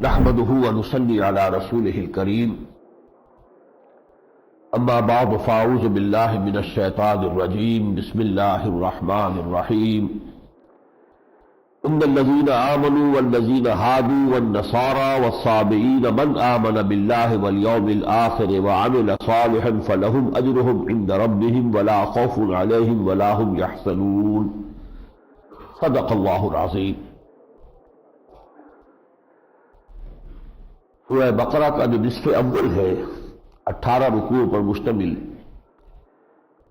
نحمده ونصلي على رسوله الكريم اما بعد فاعوذ بالله من الشيطان الرجيم بسم الله الرحمن الرحيم ان الذين آمنوا والذين هادوا والنصارى والصابئين من آمن بالله واليوم الآخر وعمل صالحا فلهم أجرهم عند ربهم ولا خوف عليهم ولا هم يحزنون صدق الله العظيم۔ سورہ بقرہ کا جو نصف اول ہے 18 رکوع پر مشتمل،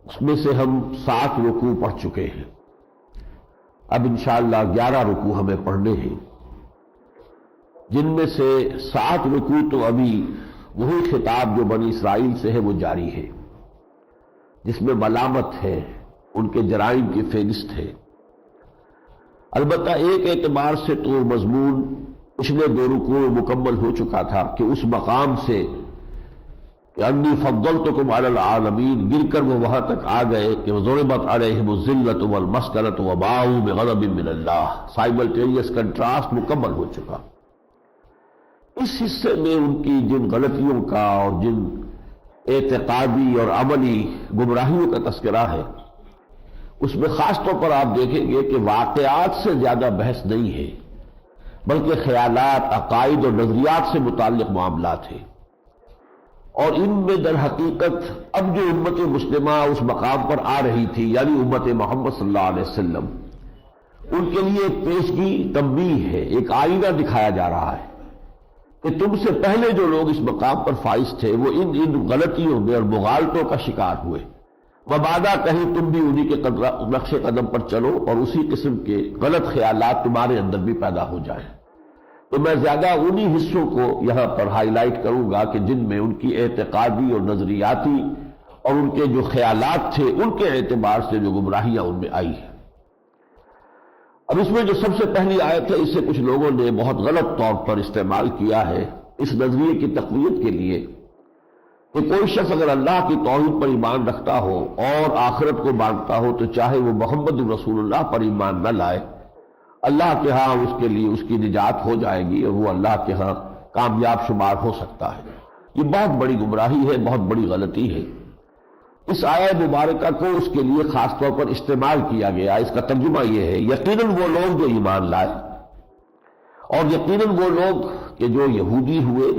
اس میں سے ہم 7 رکوع پڑھ چکے ہیں۔ اب انشاءاللہ 11 رکوع ہمیں پڑھنے ہیں، جن میں سے 7 رکوع تو ابھی وہی خطاب جو بنی اسرائیل سے ہے وہ جاری ہے، جس میں ملامت ہے، ان کے جرائم کی فہرست ہے۔ البتہ ایک اعتبار سے تو مضمون پچھلے 2 رکوع مکمل ہو چکا تھا کہ اس مقام سے کہ انی فضلتکم علی العالمین گر کر وہ وہاں تک آ گئے کہ ضربت علیہم الذلۃ والمسکنۃ وباؤوا بغضب من اللہ، سائملٹینیس کنٹراسٹ مکمل ہو چکا۔ اس حصے میں ان کی جن غلطیوں کا اور جن اعتقادی اور عملی گمراہیوں کا تذکرہ ہے، اس میں خاص طور پر آپ دیکھیں گے کہ واقعات سے زیادہ بحث نہیں ہے، بلکہ خیالات، عقائد اور نظریات سے متعلق معاملات ہیں۔ اور ان میں در حقیقت اب جو امت مسلمہ اس مقام پر آ رہی تھی، یعنی امت محمد صلی اللہ علیہ وسلم، ان کے لیے ایک پیشگی تنبیہ ہے، ایک آئینہ دکھایا جا رہا ہے کہ تم سے پہلے جو لوگ اس مقام پر فائز تھے وہ ان غلطیوں میں اور مغالطوں کا شکار ہوئے، مبادا کہیں تم بھی انہی کے نقش قدم پر چلو اور اسی قسم کے غلط خیالات تمہارے اندر بھی پیدا ہو جائیں۔ تو میں زیادہ انہی حصوں کو یہاں پر ہائی لائٹ کروں گا کہ جن میں ان کی اعتقادی اور نظریاتی اور ان کے جو خیالات تھے ان کے اعتبار سے جو گمراہیاں ان میں آئی ہیں۔ اب اس میں جو سب سے پہلی آیت ہے، اسے کچھ لوگوں نے بہت غلط طور پر استعمال کیا ہے اس نظریے کی تقویت کے لیے کہ کوئی شخص اگر اللہ کی توحید پر ایمان رکھتا ہو اور آخرت کو مانتا ہو تو چاہے وہ محمد رسول اللہ پر ایمان نہ لائے، اللہ کے ہاں اس کے لیے اس کی نجات ہو جائے گی اور وہ اللہ کے ہاں کامیاب شمار ہو سکتا ہے۔ یہ بہت بڑی گمراہی ہے، بہت بڑی غلطی ہے۔ اس آیہ مبارکہ کو اس کے لیے خاص طور پر استعمال کیا گیا۔ اس کا ترجمہ یہ ہے، یقیناً وہ لوگ جو ایمان لائے اور یقیناً وہ لوگ کہ جو یہودی ہوئے،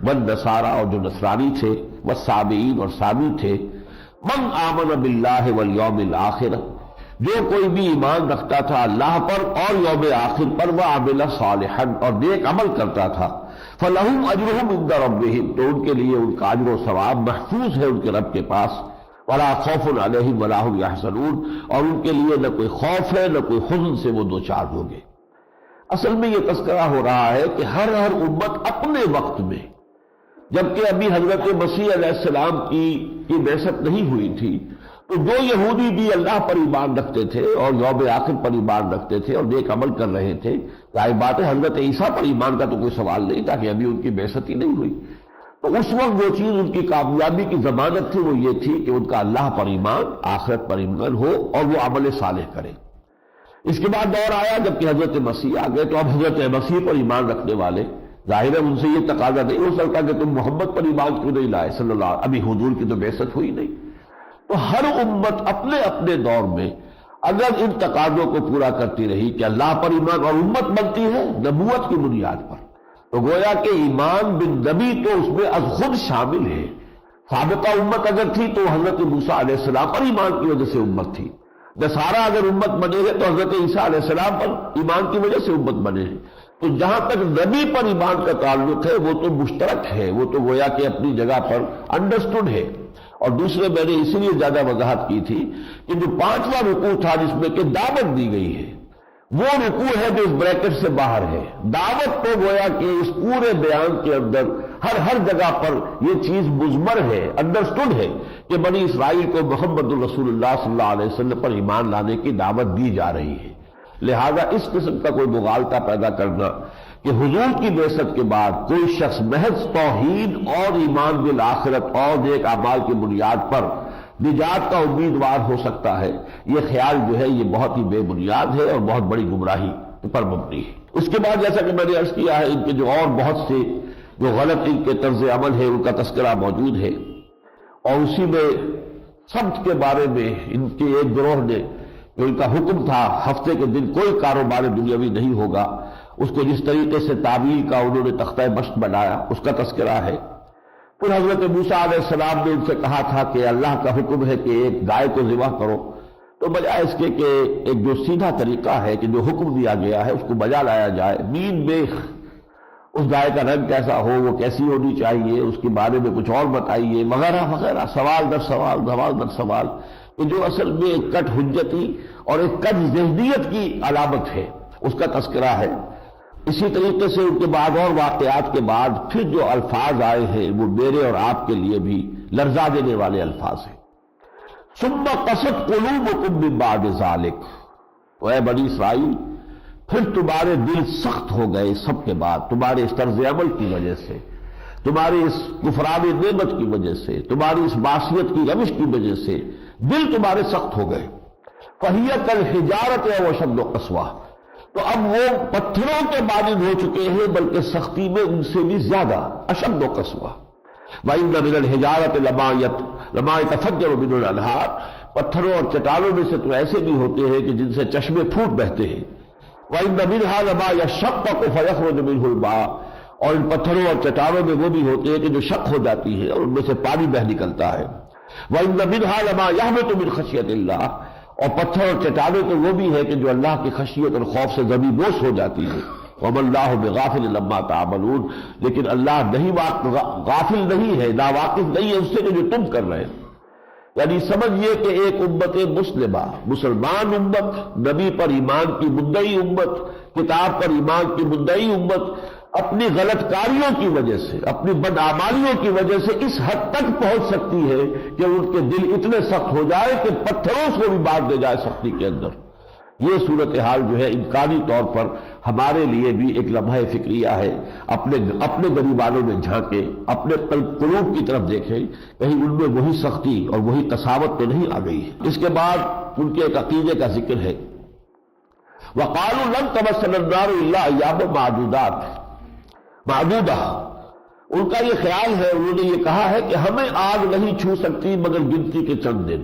والنصارى اور جو نصرانی تھے، والصابئین اور صابی تھے، من آمن باللہ والیوم الآخر، جو کوئی بھی ایمان رکھتا تھا اللہ پر اور یوم آخر پر، وعمل صالحا اور نیک عمل کرتا تھا، فلہم اجرہم عند ربہم، تو ان کے لیے ان کا اجر و ثواب محفوظ ہے ان کے رب کے پاس، ولا خوف علیہم ولا هم یحزنون، اور ان کے لیے نہ کوئی خوف ہے نہ کوئی حزن سے وہ دوچار ہوں گے۔ اصل میں یہ تذکرہ ہو رہا ہے کہ ہر امت اپنے وقت میں، جبکہ ابھی حضرت مسیح علیہ السلام کی بعثت نہیں ہوئی تھی، تو جو یہودی بھی اللہ پر ایمان رکھتے تھے اور یوم آخر پر ایمان رکھتے تھے اور نیک عمل کر رہے تھے، ظاہر بات ہے حضرت عیسیٰ پر ایمان کا تو کوئی سوال نہیں تھا کہ ابھی ان کی بعثت ہی نہیں ہوئی، تو اس وقت جو چیز ان کی کامیابی کی ضمانت تھی وہ یہ تھی کہ ان کا اللہ پر ایمان، آخرت پر ایمان ہو اور وہ عمل صالح کرے۔ اس کے بعد دور آیا جبکہ حضرت مسیح آ گئے، تو اب حضرت مسیح پر ایمان رکھنے والے ظاہر ہے ان سے یہ تقاضا نہیں ہو سکتا کہ تم محمد پر ایمان کیوں نہیں لائے صلی اللہ علیہ وسلم، ابھی حضور کی تو بعثت ہوئی نہیں۔ تو ہر امت اپنے اپنے دور میں اگر ان تقاضوں کو پورا کرتی رہی کہ اللہ پر ایمان، اور امت بنتی ہے نبوت کی بنیاد پر، تو گویا کہ ایمان بالنبی تو اس میں از خود شامل ہے۔ سابقہ امت اگر تھی تو حضرت موسیٰ علیہ السلام پر ایمان کی وجہ سے امت تھی، نصارہ اگر امت بنے ہیں تو حضرت عیسیٰ علیہ السلام پر ایمان کی وجہ سے امت بنے ہیں۔ تو جہاں تک نبی پر ایمان کا تعلق ہے وہ تو مشترک ہے، وہ تو گویا کہ اپنی جگہ پر انڈرسٹوڈ ہے۔ اور دوسرے میں نے اسی لیے زیادہ وضاحت کی تھی کہ جو 5واں رکوع تھا جس میں کہ دعوت دی گئی ہے، وہ رکوع ہے جو اس بریکٹ سے باہر ہے۔ دعوت تو گویا کہ اس پورے بیان کے اندر ہر جگہ پر یہ چیز مضمر ہے، انڈرسٹوڈ ہے کہ بنی اسرائیل کو محمد الرسول اللہ صلی اللہ علیہ وسلم پر ایمان لانے کی دعوت دی جا رہی ہے۔ لہذا اس قسم کا کوئی مغالطہ پیدا کرنا کہ حضور کی بعثت کے بعد کوئی شخص محض توحید اور ایمان بالآخرت اور نیک اعمال کی بنیاد پر نجات کا امیدوار ہو سکتا ہے، یہ خیال جو ہے یہ بہت ہی بے بنیاد ہے اور بہت بڑی گمراہی پر مبنی ہے۔ اس کے بعد جیسا کہ میں نے عرض کیا ہے، ان کے جو اور بہت سے جو غلط ان کے طرز عمل ہے ان کا تذکرہ موجود ہے، اور اسی میں سبت کے بارے میں ان کے ایک گروہ نے جو ان کا حکم تھا ہفتے کے دن کوئی کاروبار دنیاوی نہیں ہوگا، اس کو جس طریقے سے تعبیر کا انہوں نے تختہ مشق بنایا اس کا تذکرہ ہے۔ پھر حضرت موسیٰ علیہ السلام نے ان سے کہا تھا کہ اللہ کا حکم ہے کہ ایک گائے کو ذبح کرو، تو بجائے اس کے کہ ایک جو سیدھا طریقہ ہے کہ جو حکم دیا گیا ہے اس کو بجا لایا جائے، مین بیخ اس گائے کا رنگ کیسا ہو، وہ کیسی ہونی چاہیے، اس کے بارے میں کچھ اور بتائیے وغیرہ وغیرہ، سوال در سوال، سوال در سوال، کہ جو اصل میں ایک کٹ حجتی اور ایک کٹ ذہنیت کی علامت ہے اس کا تذکرہ ہے۔ اسی طریقے سے ان کے بعد اور واقعات کے بعد پھر جو الفاظ آئے ہیں وہ میرے اور آپ کے لیے بھی لرزا دینے والے الفاظ ہیں۔ ثم قست قلوبکم من بعد ذلک، تو اے بنی اسرائیل پھر تمہارے دل سخت ہو گئے سب کے بعد، تمہارے اس طرز عمل کی وجہ سے، تمہاری اس کفران نعمت کی وجہ سے، تمہاری اس معصیت کی روش کی وجہ سے دل تمہارے سخت ہو گئے۔ فَهِيَ كَالْحِجَارَةِ أَوْ أَشَدُّ قَسْوَةً، تو اب وہ پتھروں کے مانند ہو چکے ہیں بلکہ سختی میں ان سے بھی زیادہ، اشد و قسوہ۔ وَإِنَّ مِنَ الْحِجَارَةِ لَمَا يَتَفَجَّرُ مِنْهُ الْأَنْهَارُ، پتھروں اور چٹانوں میں سے تو ایسے بھی ہوتے ہیں کہ جن سے چشمے پھوٹ بہتے ہیں۔ وَإِنَّ مِنْهَا لَمَا يَشَّقَّقُ فَيَخْرُجُ مِنْهُ الْمَاءُ، اور ان پتھروں اور چٹانوں میں وہ بھی ہوتے ہیں کہ جو شق ہو جاتی ہے اور ان میں سے پانی بہ نکلتا ہے۔ وَإِنَّ مِنْهَا لَمَا يَهْبِطُ مِنْ خَشْيَةِ اللَّهِ، اور پتھر اور چٹانیں تو وہ بھی ہے کہ جو اللہ کی خشیت اور خوف سے زمین بوس ہو جاتی ہے۔ وَمَا اللَّهُ بِغَافِلٍ عَمَّا تَعْمَلُونَ، لیکن اللہ نہیں غافل نہیں ہے، ناواقف نہیں ہے اس سے کہ جو تم کر رہے ہیں۔ یعنی سمجھئے کہ ایک امت مسلمہ، مسلمان امت، نبی پر ایمان کی مدعی امت، کتاب پر ایمان کی مدعی امت، اپنی غلط کاریوں کی وجہ سے، اپنی بدعمالیوں کی وجہ سے اس حد تک پہنچ سکتی ہے کہ ان کے دل اتنے سخت ہو جائے کہ پتھروں سے بھی باندھ دے جائے سختی کے اندر۔ یہ صورتحال جو ہے امکانی طور پر ہمارے لیے بھی ایک لمحہ فکریہ ہے۔ اپنے غریبانوں میں جھانکیں، اپنے قلوب کی طرف دیکھیں، کہیں ان میں وہی سختی اور وہی قساوت تو نہیں آ گئی ہے۔ اس کے بعد ان کے ایک عقیدے کا ذکر ہے، وَقَالُوا لَن تَمَسَّنَا النَّارُ إِلَّا أَيَّامًا معدودہ، ان کا یہ خیال ہے، انہوں نے یہ کہا ہے کہ ہمیں آگ نہیں چھو سکتی مگر گنتی کے چند دن۔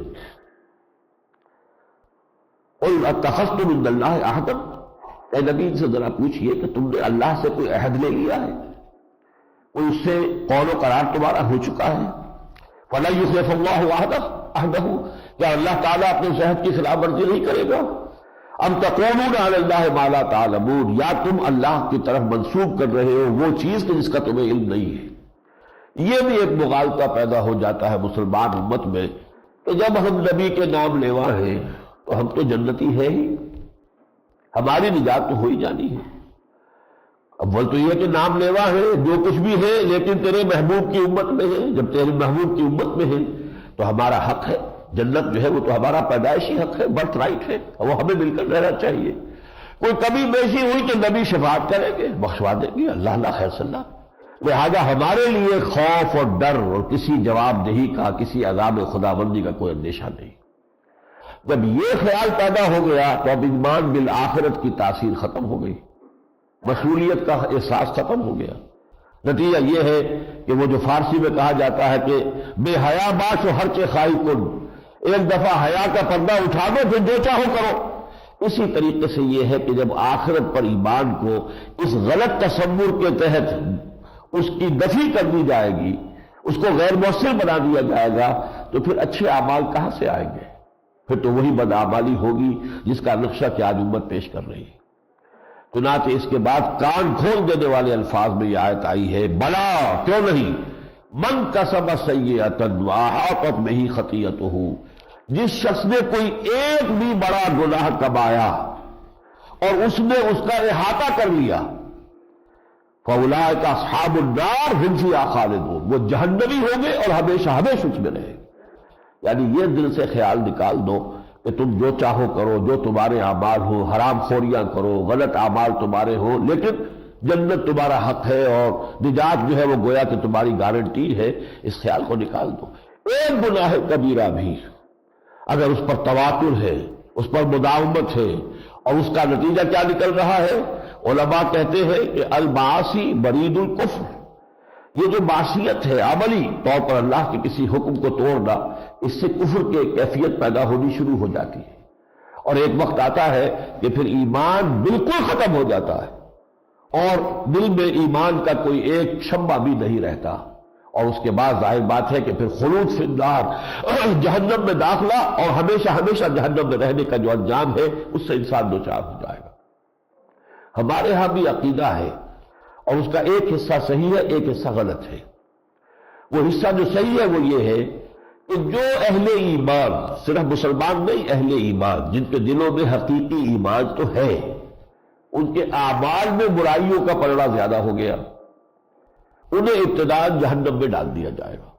قُلْ أَتَّخَذْتُم مِّنَ اللَّهِ عَهْدًا، اے نبی سے ذرا پوچھئے کہ تم نے اللہ سے کوئی عہد لے لیا ہے، کوئی اس سے قول و قرار تمہارا ہو چکا ہے؟ فَلَن يُخْلِفَ اللَّهُ عَهْدَهُ، کیا اللہ تعالیٰ اپنے اس عہد کی خلاف ورزی نہیں کرے گا؟ ام تقولون علی اللہ ما لا تعلمون، یا تم اللہ کی طرف منسوب کر رہے ہو وہ چیز کہ جس کا تمہیں علم نہیں ہے۔ یہ بھی ایک مغالطہ پیدا ہو جاتا ہے مسلمان امت میں کہ جب ہم نبی کے نام لیوا ہیں تو ہم تو جنتی ہے ہی، ہماری نجات تو ہو ہی جانی ہے۔ اول تو یہ کہ نام لیوا ہے جو کچھ بھی ہے، لیکن تیرے محبوب کی امت میں ہے، جب تیرے محبوب کی امت میں ہے تو ہمارا حق ہے، جنت جو ہے وہ تو ہمارا پیدائشی حق ہے، برتھ رائٹ ہے، وہ ہمیں مل کر رہنا چاہیے۔ کوئی کمی بیشی ہوئی تو نبی شفاعت کریں گے، بخشوا دیں گے، اللہ خیر صلی اللہ۔ لہذا ہمارے لیے خوف اور ڈر اور کسی جواب دہی کا، کسی عذاب خداوندی کا کوئی اندیشہ نہیں۔ جب یہ خیال پیدا ہو گیا تو اب ایمان بالآخرت کی تاثیر ختم ہو گئی، مسئولیت کا احساس ختم ہو گیا۔ نتیجہ یہ ہے کہ وہ جو فارسی میں کہا جاتا ہے کہ بے حیا باش و ہر چے خواہی کن، ایک دفعہ حیا کا پردہ اٹھا دو پھر جو چاہو کرو۔ اسی طریقے سے یہ ہے کہ جب آخرت پر ایمان کو اس غلط تصور کے تحت اس کی نفی کر دی جائے گی، اس کو غیر مؤثر بنا دیا جائے گا، تو پھر اچھے اعمال کہاں سے آئیں گے؟ پھر تو وہی بدعمالی ہوگی جس کا نقشہ کہ آج امت پیش کر رہی ہے۔ چنانچہ اس کے بعد کان کھول دینے والے الفاظ میں یہ آیت آئی ہے، بلا کیوں نہیں، من کسب سیئۃ واحاطت بہ خطیئتہ، جس شخص نے کوئی ایک بھی بڑا گناہ کمایا اور اس نے اس کا احاطہ کر لیا، فاولئک اصحاب النار هم فیہا خالدون، وہ جہنمی ہوں گے اور ہمیشہ ہمیشہ اس میں رہیں گے۔ یعنی یہ دل سے خیال نکال دو کہ تم جو چاہو کرو، جو تمہارے اعمال ہو، حرام خوریاں کرو، غلط اعمال تمہارے ہو، لیکن جنت تمہارا حق ہے اور نجات جو ہے وہ گویا کہ تمہاری گارنٹی ہے۔ اس خیال کو نکال دو۔ ایک گناہ کبیرہ بھی اگر اس پر تواتر ہے، اس پر مداومت ہے اور اس کا نتیجہ کیا نکل رہا ہے؟ علماء کہتے ہیں کہ المعاصی برید الکفر، یہ جو معصیت ہے عملی طور پر اللہ کے کسی حکم کو توڑنا، اس سے کفر کی کیفیت پیدا ہونی شروع ہو جاتی ہے، اور ایک وقت آتا ہے کہ پھر ایمان بالکل ختم ہو جاتا ہے اور دل میں ایمان کا کوئی ایک شمع بھی نہیں رہتا، اور اس کے بعد ظاہر بات ہے کہ پھر خلود فی النار، جہنم میں داخلہ اور ہمیشہ ہمیشہ جہنم میں رہنے کا جو انجام ہے اس سے انسان دوچار ہو جائے گا۔ ہمارے ہاں بھی عقیدہ ہے، اور اس کا ایک حصہ صحیح ہے، ایک حصہ غلط ہے۔ وہ حصہ جو صحیح ہے وہ یہ ہے کہ جو اہل ایمان، صرف مسلمان نہیں، اہل ایمان جن کے دلوں میں حقیقی ایمان تو ہے، ان کے اعمال میں برائیوں کا پلڑا زیادہ ہو گیا، انہیں ابتداء جہنم میں ڈال دیا جائے گا،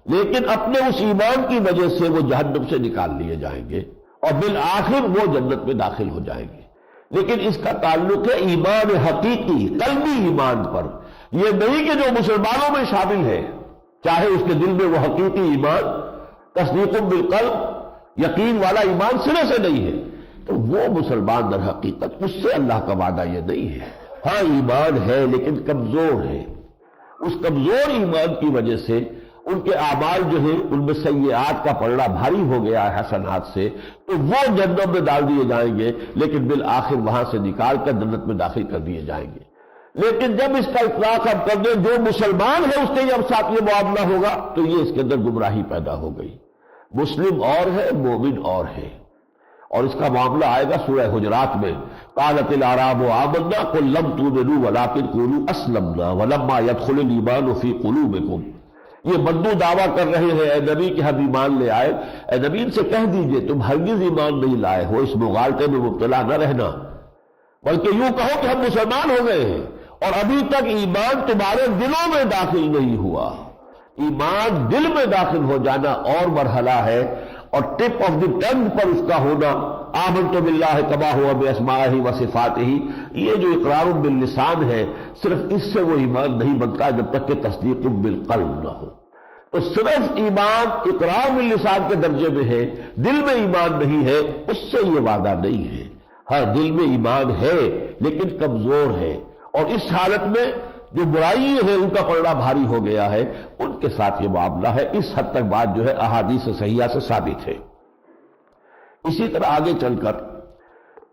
لیکن اپنے اس ایمان کی وجہ سے وہ جہنم سے نکال لیے جائیں گے اور بالآخر وہ جنت میں داخل ہو جائیں گے۔ لیکن اس کا تعلق ہے ایمان حقیقی قلبی ایمان پر، یہ نہیں کہ جو مسلمانوں میں شامل ہے، چاہے اس کے دل میں وہ حقیقی ایمان، تصدیق بالقلب، یقین والا ایمان سرے سے نہیں ہے، تو وہ مسلمان در حقیقت، اس سے اللہ کا وعدہ یہ نہیں ہے۔ ہاں ایمان ہے لیکن کمزور ہے، اس کمزور ایمان کی وجہ سے ان کے اعمال جو ہیں ان میں سیئات کا پلڑا بھاری ہو گیا ہے حسنات سے، تو وہ جنت میں ڈال دیے جائیں گے، لیکن بالآخر وہاں سے نکال کر جنت میں داخل کر دیے جائیں گے۔ لیکن جب اس کا اطلاق ہم کر دیں جو مسلمان ہے اس کے جب ساتھ یہ معاملہ ہوگا تو یہ اس کے اندر گمراہی پیدا ہو گئی۔ مسلم اور ہے، مومن اور ہے، اور اس کا معاملہ آئے گا سورہ حجرات میں، قالت الاعراب آمنا قل لم تؤمنوا ولکن قولوا اسلمنا ولما يدخل الايمان في قلوبكم۔ یہ بدو دعویٰ کر رہے ہیں اے نبی کہ ہم ایمان لے آئے، اے نبی ان سے کہہ دیجئے تم ہرگز ایمان نہیں لائے ہو، اس مغالطے میں مبتلا نہ رہنا، بلکہ یوں کہو کہ ہم مسلمان ہو گئے ہیں، اور ابھی تک ایمان تمہارے دلوں میں داخل نہیں ہوا۔ ایمان دل میں داخل ہو جانا اور مرحلہ ہے، اور ٹپ آف دی ٹنگ پر اس کا ہونا، آمنت باللہ کما ہوا باسمائہ و صفاتہ، یہ جو اقرار باللسان ہے صرف اس سے وہ ایمان نہیں بنتا جب تک کہ تصدیق بالقلب نہ ہو۔ تو صرف ایمان اقرار باللسان کے درجے میں ہے، دل میں ایمان نہیں ہے، اس سے یہ وعدہ نہیں ہے۔ ہاں دل میں ایمان ہے لیکن کمزور ہے، اور اس حالت میں جو برائی ہے ان کا پلڑا بھاری ہو گیا ہے، ان کے ساتھ یہ معاملہ ہے۔ اس حد تک بات جو ہے احادیث صحیحہ سے ثابت ہے۔ اسی طرح آگے چل کر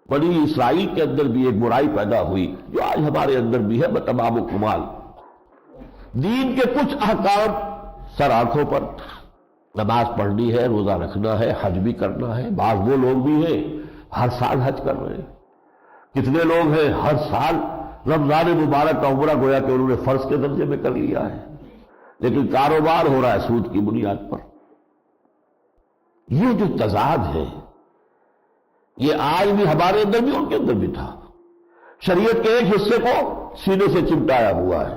بنی اسرائیل کے اندر بھی ایک برائی پیدا ہوئی جو آج ہمارے اندر بھی ہے بتمام و کمال۔ دین کے کچھ احکام سر آنکھوں پر، نماز پڑھنی ہے، روزہ رکھنا ہے، حج بھی کرنا ہے۔ بعض وہ لوگ بھی ہیں ہر سال حج کر رہے ہیں، کتنے لوگ ہیں ہر سال رمضان مبارک کا عمرہ گویا کہ انہوں نے فرض کے درجے میں کر لیا ہے، لیکن کاروبار ہو رہا ہے سود کی بنیاد پر۔ یہ جو تضاد ہے یہ آج بھی ہمارے اندر بھی ان کے اندر بھی تھا۔ شریعت کے ایک حصے کو سینے سے چمٹایا ہوا ہے،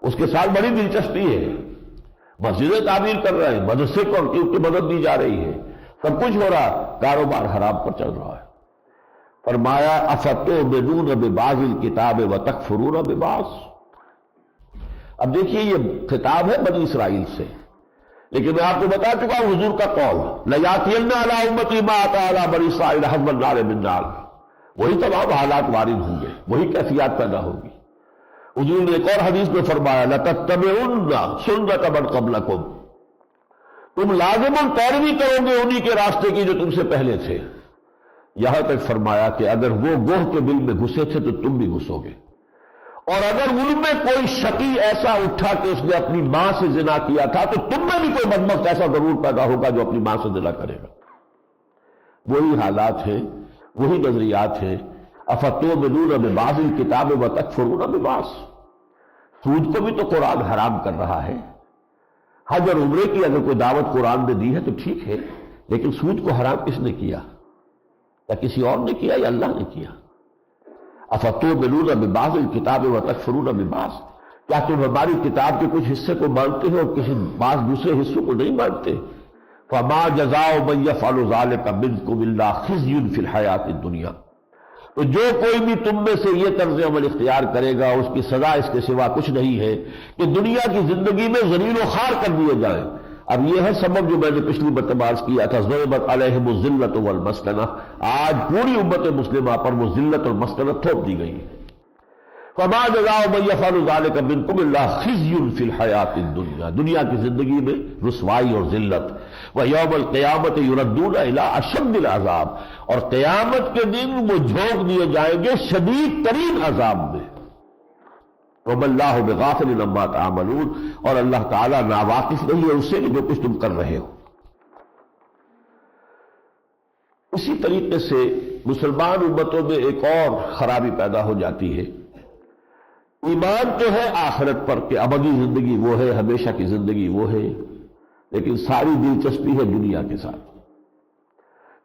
اس کے ساتھ بڑی دلچسپی ہے، مسجدیں تعمیر کر رہے ہیں، مدرسے کو کی مدد دی جا رہی ہے، سب کچھ ہو رہا، کاروبار حرام پر چل رہا ہے۔ فرمایا افتؤمنون ببعض الکتاب وتکفرون ببعض۔ اب دیکھیے یہ خطاب ہے بنی اسرائیل سے، لیکن میں آپ کو بتا چکا ہوں حضور کا قول لیاتین علی امتی ما اتى علی بنی اسرائیل حزب النار من نار، وہی تمام حالات وارد ہوں گے، وہی کیفیات پیدا ہوگی۔ حضور نے ایک اور حدیث میں فرمایا لتتبعن سنت من قبلکم، تم لازم پیروی کرو گے انہی کے راستے کی جو تم سے پہلے تھے، یہاں تک فرمایا کہ اگر وہ گوہ کے دل میں گھسے تھے تو تم بھی گھسو گے، اور اگر ان میں کوئی شقی ایسا اٹھا کہ اس نے اپنی ماں سے زنا کیا تھا تو تم میں بھی کوئی بدبخت ایسا ضرور پیدا ہوگا جو اپنی ماں سے زنا کرے گا۔ وہی حالات ہیں، وہی نظریات ہیں۔ افتؤمنون ببعض الکتاب وتکفرون ببعض، سود کو بھی تو قرآن حرام کر رہا ہے۔ حج اور عمرے کی اگر کوئی دعوت قرآن نے دی ہے تو ٹھیک ہے، لیکن سود کو حرام کس نے کیا؟ یا کسی اور نے کیا یا اللہ نے کیا؟ افتؤمنون ببعض الکتاب وتکفرون ببعض، کیا تم ہماری کتاب کے کچھ حصے کو مانتے ہو اور کسی بعض دوسرے حصوں کو نہیں مانتے؟ فما جزاء من يفعل ذلك منكم الا خزي في الحیاۃ الدنیا، تو جو کوئی بھی تم میں سے یہ طرز عمل اختیار کرے گا اس کی سزا اس کے سوا کچھ نہیں ہے کہ دنیا کی زندگی میں ذلیل و خوار کر دیے جائیں۔ اب یہ ہے سبب جو میں نے پچھلی مرتبہ عرض کیا تھا، ضربت علیہم الذلۃ والمسکنہ، آج پوری امت مسلمہ پر وہ ذلت اور مسکنت تھوپ دی گئی۔ فما جزاء من یفعل ذلک منکم الا خزی فی الحیاۃ الدنیا، دنیا کی زندگی میں رسوائی اور ذلت، ویوم القیامۃ یردون الی اشد العذاب، اور قیامت کے دن وہ جھونک دیے جائیں گے شدید ترین عذاب میں۔ وما اللہ بغافل عما تعملون، اور اللہ تعالیٰ ناواقف نہیں ہے اس سے کہ جو کچھ تم کر رہے ہو۔ اسی طریقے سے مسلمان امتوں میں ایک اور خرابی پیدا ہو جاتی ہے۔ ایمان تو ہے آخرت پر کہ ابدی زندگی وہ ہے، ہمیشہ کی زندگی وہ ہے، لیکن ساری دلچسپی ہے دنیا کے ساتھ۔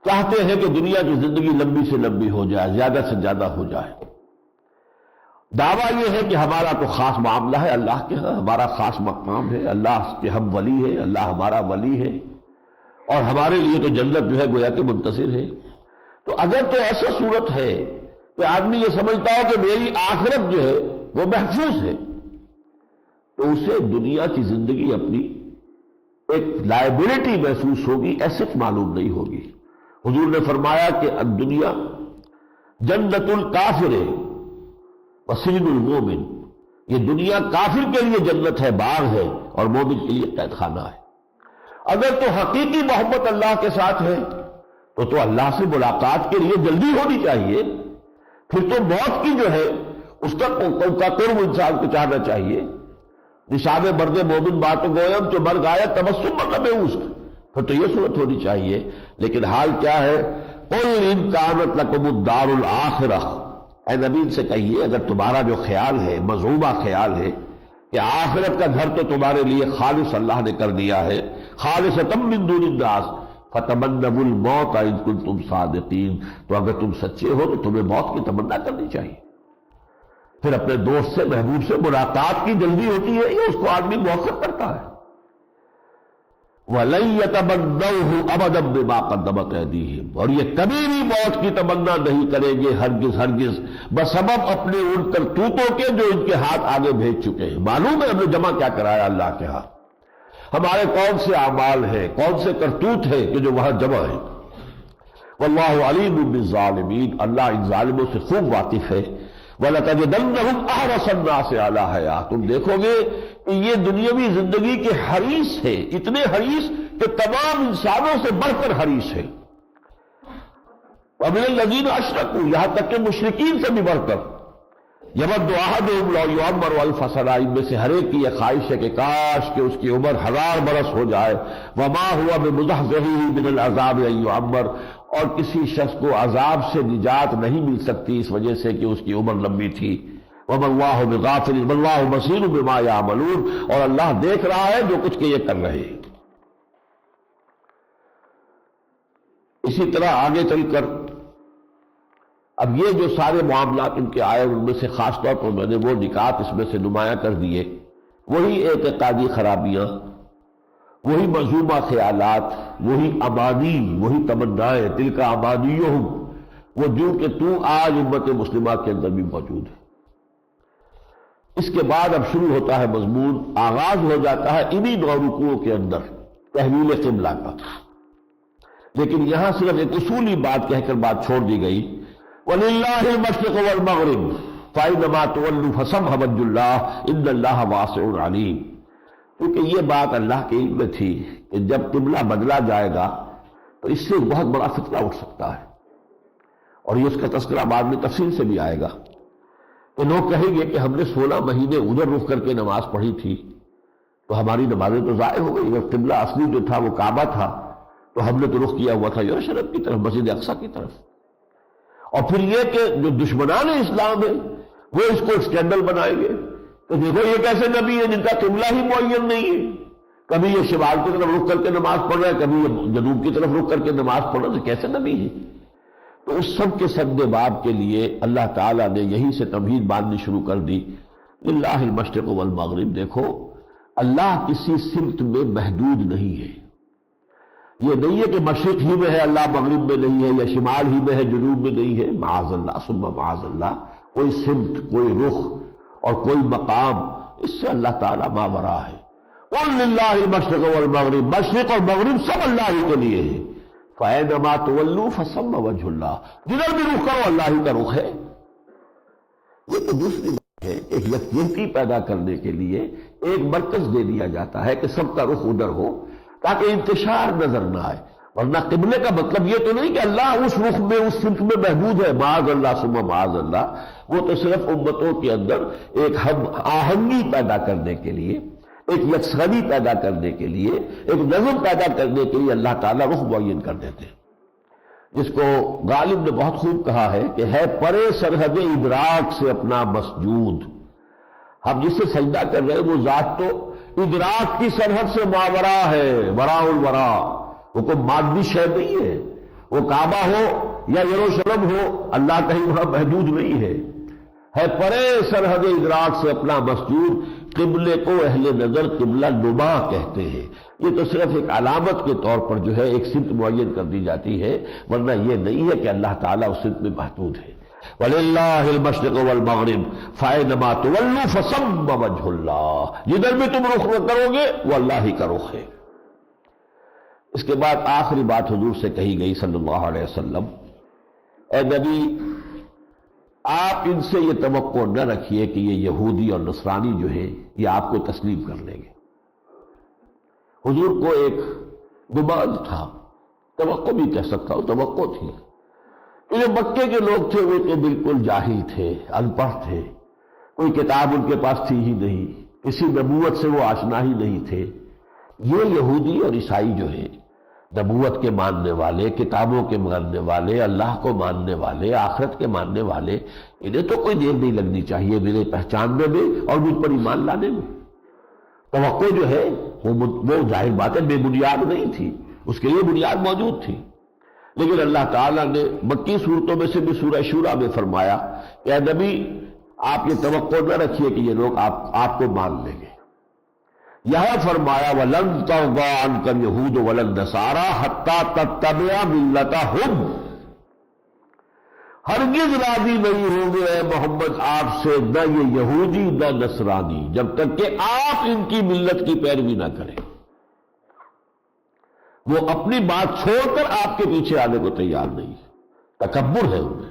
چاہتے ہیں کہ دنیا کی زندگی لمبی سے لمبی ہو جائے، زیادہ سے زیادہ ہو جائے۔ دعویٰ یہ ہے کہ ہمارا تو خاص معاملہ ہے اللہ کے ہاں، ہمارا خاص مقام ہے، اللہ کے ہم ولی ہے، اللہ ہمارا ولی ہے، اور ہمارے لیے تو جنت جو ہے گویا کہ منتظر ہے۔ تو اگر تو ایسا صورت ہے کہ آدمی یہ سمجھتا ہو کہ میری آخرت جو ہے وہ محفوظ ہے، تو اسے دنیا کی زندگی اپنی ایک لائبلٹی محسوس ہوگی، ایسٹ معلوم نہیں ہوگی۔ حضور نے فرمایا کہ الدنیا جنت الکافر وسجن المومن، یہ دنیا کافر کے لیے جنت ہے، باغ ہے، اور مومن کے لیے قید خانہ ہے۔ اگر تو حقیقی محبت اللہ کے ساتھ ہے تو اللہ سے ملاقات کے لیے جلدی ہونی چاہیے، پھر تو موت کی جو ہے اس کا قرب انسان کو چاہنا چاہیے۔ نشاب مرد مومن بات گویم جو مر گایا تبسم مقب اس، پھر تو یہ صورت ہونی چاہیے۔ لیکن حال کیا ہے؟ قل ان کانت لکم الدار الآخرہ، اے نبی سے کہیے اگر تمہارا جو خیال ہے، مذمومہ خیال ہے کہ آخرت کا گھر تو تمہارے لیے خالص اللہ نے کر دیا ہے، خالصۃ من دون الناس، فتمنوا الموت ان کنتم صادقین، تو اگر تم سچے ہو تو تمہیں موت کی تمنا کرنی چاہیے۔ پھر اپنے دوست سے، محبوب سے ملاقات کی جلدی ہوتی ہے، یہ اس کو آدمی موخر کرتا ہے۔ وَلَن يَتَمَنَّوْهُ أَبَدًا بِمَا قَدَّمَتْ أَيْدِيهِمْ، اور یہ کبھی بھی موت کی تمنا نہیں کریں گے ہرگز ہرگز، بسبب اپنے ان کرتوتوں کے جو ان کے ہاتھ آگے بھیج چکے ہیں۔ معلوم ہے ہم نے جمع کیا کرایا اللہ کے ہاتھ، ہمارے کون سے اعمال ہیں، کون سے کرتوت ہیں کہ جو وہاں جمع ہیں۔ واللہ علیم بالظالمین، اللہ ان ظالموں سے خوب واقف ہے۔ وَلَتَجِدَنَّهُمْ أَحْرَصَ النَّاسِ عَلَىٰ حَيَاةٍ، تم دیکھو گے کہ یہ دنیاوی زندگی کے حریص ہے، اتنے حریص کہ تمام انسانوں سے بڑھ کر حریص ہے۔ وَمِنَ الَّذِينَ أَشْرَكُوا، یہاں تک کہ مشرکین سے بھی بڑھ کر، يَوَدُّ أَحَدُهُمْ لَوْ يُعَمَّرُ أَلْفَ سَنَةٍ، ان میں سے ہر ایک کی یہ خواہش ہے کہ کاش کہ اس کی عمر 1000 برس ہو جائے۔ وَمَا هُوَ بِمُزَحْزِحِهِ مِنَ الْعَذَابِ أَن يُعَمَّرَ، اور کسی شخص کو عذاب سے نجات نہیں مل سکتی اس وجہ سے کہ اس کی عمر لمبی تھی۔ وَمَا اللَّهُ بِغَافِلٍ وَاللَّهُ بَصِيرٌ بِمَا يَعْمَلُونَ، اور اللہ دیکھ رہا ہے جو کچھ کہ یہ کر رہے ہیں۔ اسی طرح آگے چل کر اب یہ جو سارے معاملات ان کے آئے، ان میں سے خاص طور پر میں نے وہ نکات اس میں سے نمایاں کر دیے، وہی اعتقادی خرابیاں، وہی مذمومہ خیالات، وہی امانی، وہی تمنائیں، تلک امانیہم، وہ جو کہ تو آج امت مسلمہ کے اندر بھی موجود ہے۔ اس کے بعد اب شروع ہوتا ہے مضمون، آغاز ہو جاتا ہے انہی 9 رکوعوں کے اندر تحویل قبلہ کا، لیکن یہاں صرف ایک اصولی بات کہہ کر بات چھوڑ دی گئی، وَلِلَّهِ الْمَشْرِقُ وَالْمَغْرِبُ فَأَيْنَمَا تُوَلُّوا فَثَمَّ وَجْهُ اللَّهِ إِنَّ اللَّهَ وَاسِعٌ عَلِيمٌ، کیونکہ یہ بات اللہ کے علم میں تھی کہ جب قبلہ بدلا جائے گا تو اس سے بہت بڑا فتنہ اٹھ سکتا ہے، اور یہ اس کا تذکرہ بعد میں تفصیل سے بھی آئے گا کہ لوگ کہیں گے کہ ہم نے 16 مہینے ادھر رخ کر کے نماز پڑھی تھی تو ہماری نمازیں تو ضائع ہو گئی، جب قبلہ اصلی جو تھا وہ کعبہ تھا تو ہم نے تو رخ کیا ہوا تھا یروشلم کی طرف، مسجد اقصیٰ کی طرف۔ اور پھر یہ کہ جو دشمنان اسلام ہیں وہ اس کو اسکینڈل بنائیں گے، تو دیکھو یہ کیسے نبی ہے جن کا قبلہ ہی معین نہیں ہے، کبھی یہ شمال کی طرف رخ کر کے نماز پڑھ رہا ہے، کبھی یہ جنوب کی طرف رخ کر کے نماز پڑھ رہا ہے، تو کیسے نبی ہے؟ تو اس سب کے سد باب کے لیے اللہ تعالیٰ نے یہیں سے تمہید باندھنی شروع کر دی، للہ المشرق والمغرب، دیکھو اللہ کسی سمت میں محدود نہیں ہے، یہ نہیں ہے کہ مشرق ہی میں ہے اللہ مغرب میں نہیں ہے، یا شمال ہی میں ہے جنوب میں نہیں ہے، معاذ اللہ ثم معاذ اللہ، کوئی سمت، کوئی رخ اور کوئی مقام اس سے اللہ تعالیٰ ماورا ہے۔ قل للہ المشرق والمغرب، مشرق اور مغرب سب اللہ ہی کے لیے ہے، فَأَيْنَمَا تُوَلُّوا فَثَمَّ وَجْهُ اللَّهِ، جدھر بھی رخ کرو اللہ ہی کا رخ ہے۔ یہ تو دوسری بات ہے، ایک یکجہتی پیدا کرنے کے لیے ایک مرکز دے دیا جاتا ہے کہ سب کا رخ ادھر ہو تاکہ انتشار نظر نہ آئے، ورنہ قبلے کا مطلب یہ تو نہیں کہ اللہ اس رخ میں اس سمت میں محدود ہے، معاذ اللہ ثم معاذ اللہ، وہ تو صرف امتوں کے اندر ایک ہم آہنگی پیدا کرنے کے لیے، ایک یکسانی پیدا کرنے کے لیے، ایک نظم پیدا کرنے کے لیے اللہ تعالیٰ رخ معین کر دیتے ہیں، جس کو غالب نے بہت خوب کہا ہے کہ ہے پرے سرحد ادراک سے اپنا مسجود۔ ہم جس سے سجدہ کر رہے ہیں وہ ذات تو ادراک کی سرحد سے ماورا ہے، وراء الورا، وہ کوئی مادی شے نہیں ہے، وہ کعبہ ہو یا یروشلم ہو، اللہ کہیں وہاں محدود نہیں ہے پرے سرحد ادراک سے اپنا مسجود۔ قبلے کو اہل نظر قبلہ نما کہتے ہیں، یہ تو صرف ایک علامت کے طور پر جو ہے ایک سمت معین کر دی جاتی ہے، ورنہ یہ نہیں ہے کہ اللہ تعالیٰ اس سمت میں محدود ہے۔ وَلِلَّهِ الْمَشْرِقُ وَالْمَغْرِبُ فَأَيْنَمَا تُوَلُّوا فَثَمَّ وَجْهُ اللَّهِ، جدھر بھی تم رخ کرو گے وہ اللہ ہی کا رخ ہے۔ اس کے بعد آخری بات حضور سے کہی گئی صلی اللہ علیہ وسلم، اے نبی آپ ان سے یہ توقع نہ رکھیے کہ یہ یہودی اور نصرانی جو ہے یہ آپ کو تسلیم کر لیں گے۔ حضور کو ایک گمان تھا، توقع بھی کہہ سکتا ہوں، توقع تھی کہ جو مکے کے لوگ تھے وہ تو بالکل جاہل تھے، ان پڑھ تھے، کوئی کتاب ان کے پاس تھی ہی نہیں، کسی نبوت سے وہ آشنا ہی نہیں تھے۔ یہ یہودی اور عیسائی جو ہے نبوت کے ماننے والے، کتابوں کے ماننے والے، اللہ کو ماننے والے، آخرت کے ماننے والے، انہیں تو کوئی دیر نہیں لگنی چاہیے میرے پہچاننے میں اور مجھ پر ایمان لانے میں۔ توقع جو ہے وہ ظاہر بات ہے بے بنیاد نہیں تھی، اس کے لیے بنیاد موجود تھی، لیکن اللہ تعالیٰ نے مکی صورتوں میں سے بھی سورہ شورا میں فرمایا کہ اے نبی آپ یہ توقع نہ رکھیے کہ یہ لوگ آپ کو مان لیں گے۔ یہاں فرمایا وَلَن تَرْضَىٰ عَنْكَ الْيَهُودُ وَلَا النَّصَارَىٰ حَتَّىٰ تَتَّبِعَ مِلَّتَهُمْ، ہرگز راضی نہیں ہوں گے اے محمد آپ سے نہ یہ یہودی نہ نصرانی جب تک کہ آپ ان کی ملت کی پیروی نہ کریں۔ وہ اپنی بات چھوڑ کر آپ کے پیچھے آنے کو تیار نہیں، تکبر ہے ان میں،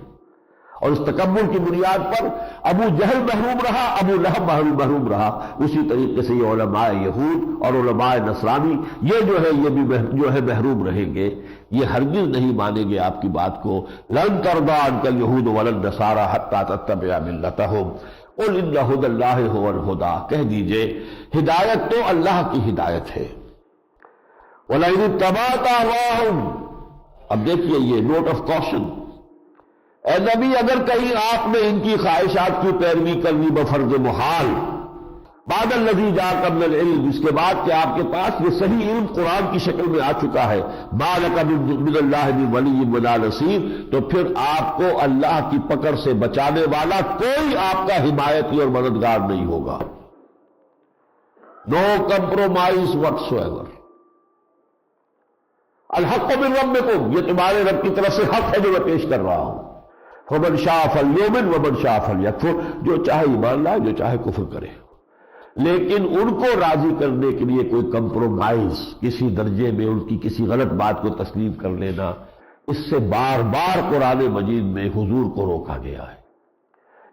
اور اس تکبر کی بنیاد پر ابو جہل محروم رہا، ابو لہب محروم رہا، اسی طریقے سے یہ علماء یہود اور علماء نصرانی یہ جو ہے یہ بھی جو ہے محروم رہیں گے، یہ ہرگز نہیں مانیں گے آپ کی بات کو۔ لن ترضى عنك اليهود ولا النصارى حتى تتبع ملتهم قل ان هدى الله هو الهدى، کہہ دیجئے ہدایت تو اللہ کی ہدایت ہے۔ ولئن اتبعت اهواءهم، اب دیکھیے یہ نوٹ آف کوشن، اے نبی اگر کہیں آپ نے ان کی خواہشات کی پیروی کرنی بفرض محال، بعد الذی جاءک من العلم، اس کے بعد کہ آپ کے پاس یہ صحیح علم قرآن کی شکل میں آ چکا ہے، ما لک من اللہ من ولی ولا نصیر، تو پھر آپ کو اللہ کی پکڑ سے بچانے والا کوئی آپ کا حمایتی اور مددگار نہیں ہوگا۔ نو کمپرومائز واٹس ایور، الحق من ربکم، یہ تمہارے رب کی طرف سے حق ہے جو میں پیش کر رہا ہوں۔ فمن شاء فلیؤمن ومن شاء فلیکفر، جو چاہے ایمان لائے جو چاہے کفر کرے، لیکن ان کو راضی کرنے کے لیے کوئی کمپرومائز کسی درجے میں ان کی کسی غلط بات کو تسلیم کر لینا، اس سے بار بار قرآن مجید میں حضور کو روکا گیا ہے۔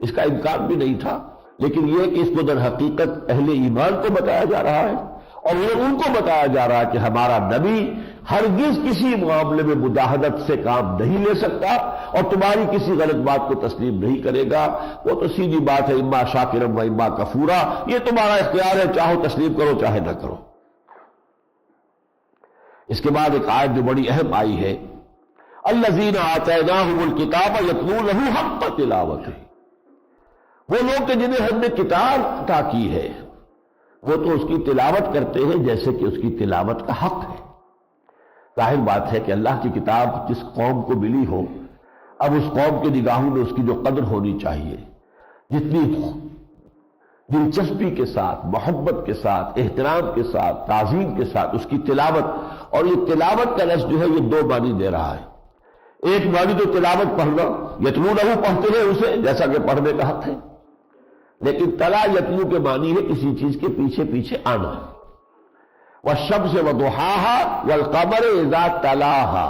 اس کا امکان بھی نہیں تھا، لیکن یہ کہ اس کو در حقیقت اہل ایمان کو بتایا جا رہا ہے، اور یہ ان کو بتایا جا رہا ہے کہ ہمارا نبی ہرگز کسی معاملے میں مجاہدت سے کام نہیں لے سکتا اور تمہاری کسی غلط بات کو تسلیم نہیں کرے گا، وہ تو سیدھی بات ہے، اما شاکرم و اما کفورا، یہ تمہارا اختیار ہے، چاہو تسلیم کرو چاہے نہ کرو۔ اس کے بعد ایک آیت جو بڑی اہم آئی ہے، الذین آتیناہم الکتاب یتلونہ حق تلاوتہ، وہ لوگ کہ جنہیں ہم نے کتاب عطا کی ہے وہ تو اس کی تلاوت کرتے ہیں جیسے کہ اس کی تلاوت کا حق ہے۔ ظاہر بات ہے کہ اللہ کی کتاب جس قوم کو ملی ہو، اب اس قوم کی نگاہوں میں اس کی جو قدر ہونی چاہیے، جتنی دلچسپی کے ساتھ، محبت کے ساتھ، احترام کے ساتھ، تعظیم کے ساتھ اس کی تلاوت، اور یہ تلاوت کا لفظ جو ہے یہ دو معنی دے رہا ہے۔ ایک معنی تو تلاوت پڑھنا، یتلونہ پڑھتے ہیں اسے جیسا کہ پڑھنے کا حق ہے، لیکن تلا یتلو کے معنی ہے کسی چیز کے پیچھے پیچھے آنا، والشمس وضحاها والقمر اذا تلاها،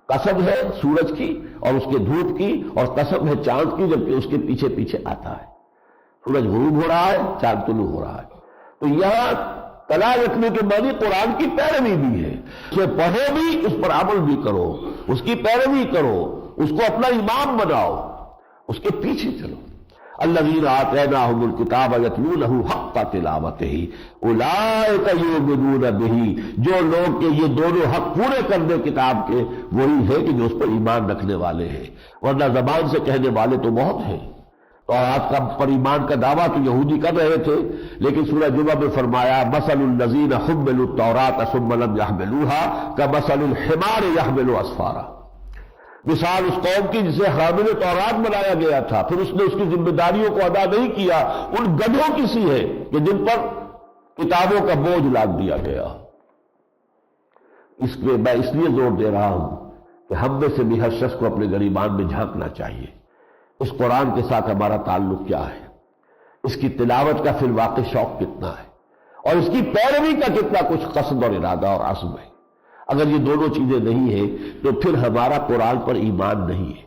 قسم ہے سورج کی اور اس کے دھوپ کی، اور قسم ہے چاند کی جبکہ اس کے پیچھے پیچھے آتا ہے۔ سورج غروب ہو رہا ہے، چاند طلوع ہو رہا ہے۔ تو یہاں تلا رکھنے کے معنی قرآن کی پیروی بھی ہے، اسے پڑھو بھی، اس پر عمل بھی کرو، اس کی پیروی کرو، اس کو اپنا امام بناؤ، اس کے پیچھے چلو۔ الذین آتیناہم الکتاب یتلونہ حق تلاوتہ اولئک یؤمنون بہ، جو لوگ کہ یہ دونوں حق پورے کر دے کتاب کے، وہی ہے کہ جو اس پر ایمان رکھنے والے ہیں، ورنہ زبان سے کہنے والے تو بہت ہیں۔ تو آپ کا پر ایمان کا دعویٰ تو یہودی کر رہے تھے، لیکن سورہ جمعہ میں فرمایا مثل الذین حملوا التوراۃ ثم لم يحملوها كمثل الحمار يحمل اسفارا، مثال اس قوم کی جسے حامل تورات بنایا گیا تھا، پھر اس نے اس کی ذمہ داریوں کو ادا نہیں کیا، ان گدھوں کی سی ہے کہ جن پر کتابوں کا بوجھ لاد دیا گیا۔ اس پہ میں اس لیے زور دے رہا ہوں کہ ہم میں سے بھی ہر شخص کو اپنے گریبان میں جھانکنا چاہیے، اس قرآن کے ساتھ ہمارا تعلق کیا ہے، اس کی تلاوت کا فی الواقع شوق کتنا ہے، اور اس کی پیروی کا کتنا کچھ قصد اور ارادہ اور عزم ہے۔ اگر یہ دونوں چیزیں نہیں ہیں تو پھر ہمارا قرآن پر ایمان نہیں ہے۔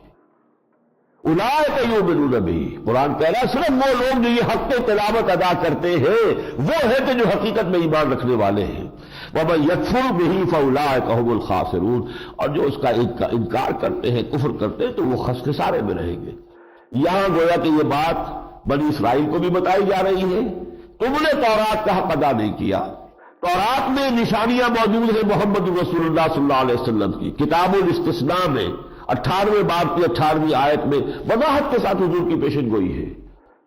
اولئک یؤمنون بہ، قرآن کہہ رہا ہے صرف وہ لوگ جو یہ حق تلاوت ادا کرتے ہیں وہ ہے کہ جو حقیقت میں ایمان رکھنے والے ہیں۔ وَمَن یکفر بہ فَأُولَئِکَ هُمُ الْخَاسِرُونَ، اور جو اس کا انکار کرتے ہیں، کفر کرتے ہیں، تو وہ خسارے میں رہیں گے۔ یہاں گویا کہ یہ بات بنی اسرائیل کو بھی بتائی جا رہی ہے، تم نے تورات کا حق ادا نہیں کیا۔ تورات میں نشانیاں موجود ہیں محمد رسول اللہ صلی اللہ علیہ وسلم کی، کتاب الاستثناء میں 18ویں باب کی 18ویں آیت میں وضاحت کے ساتھ حضور کی پیشن گوئی ہے،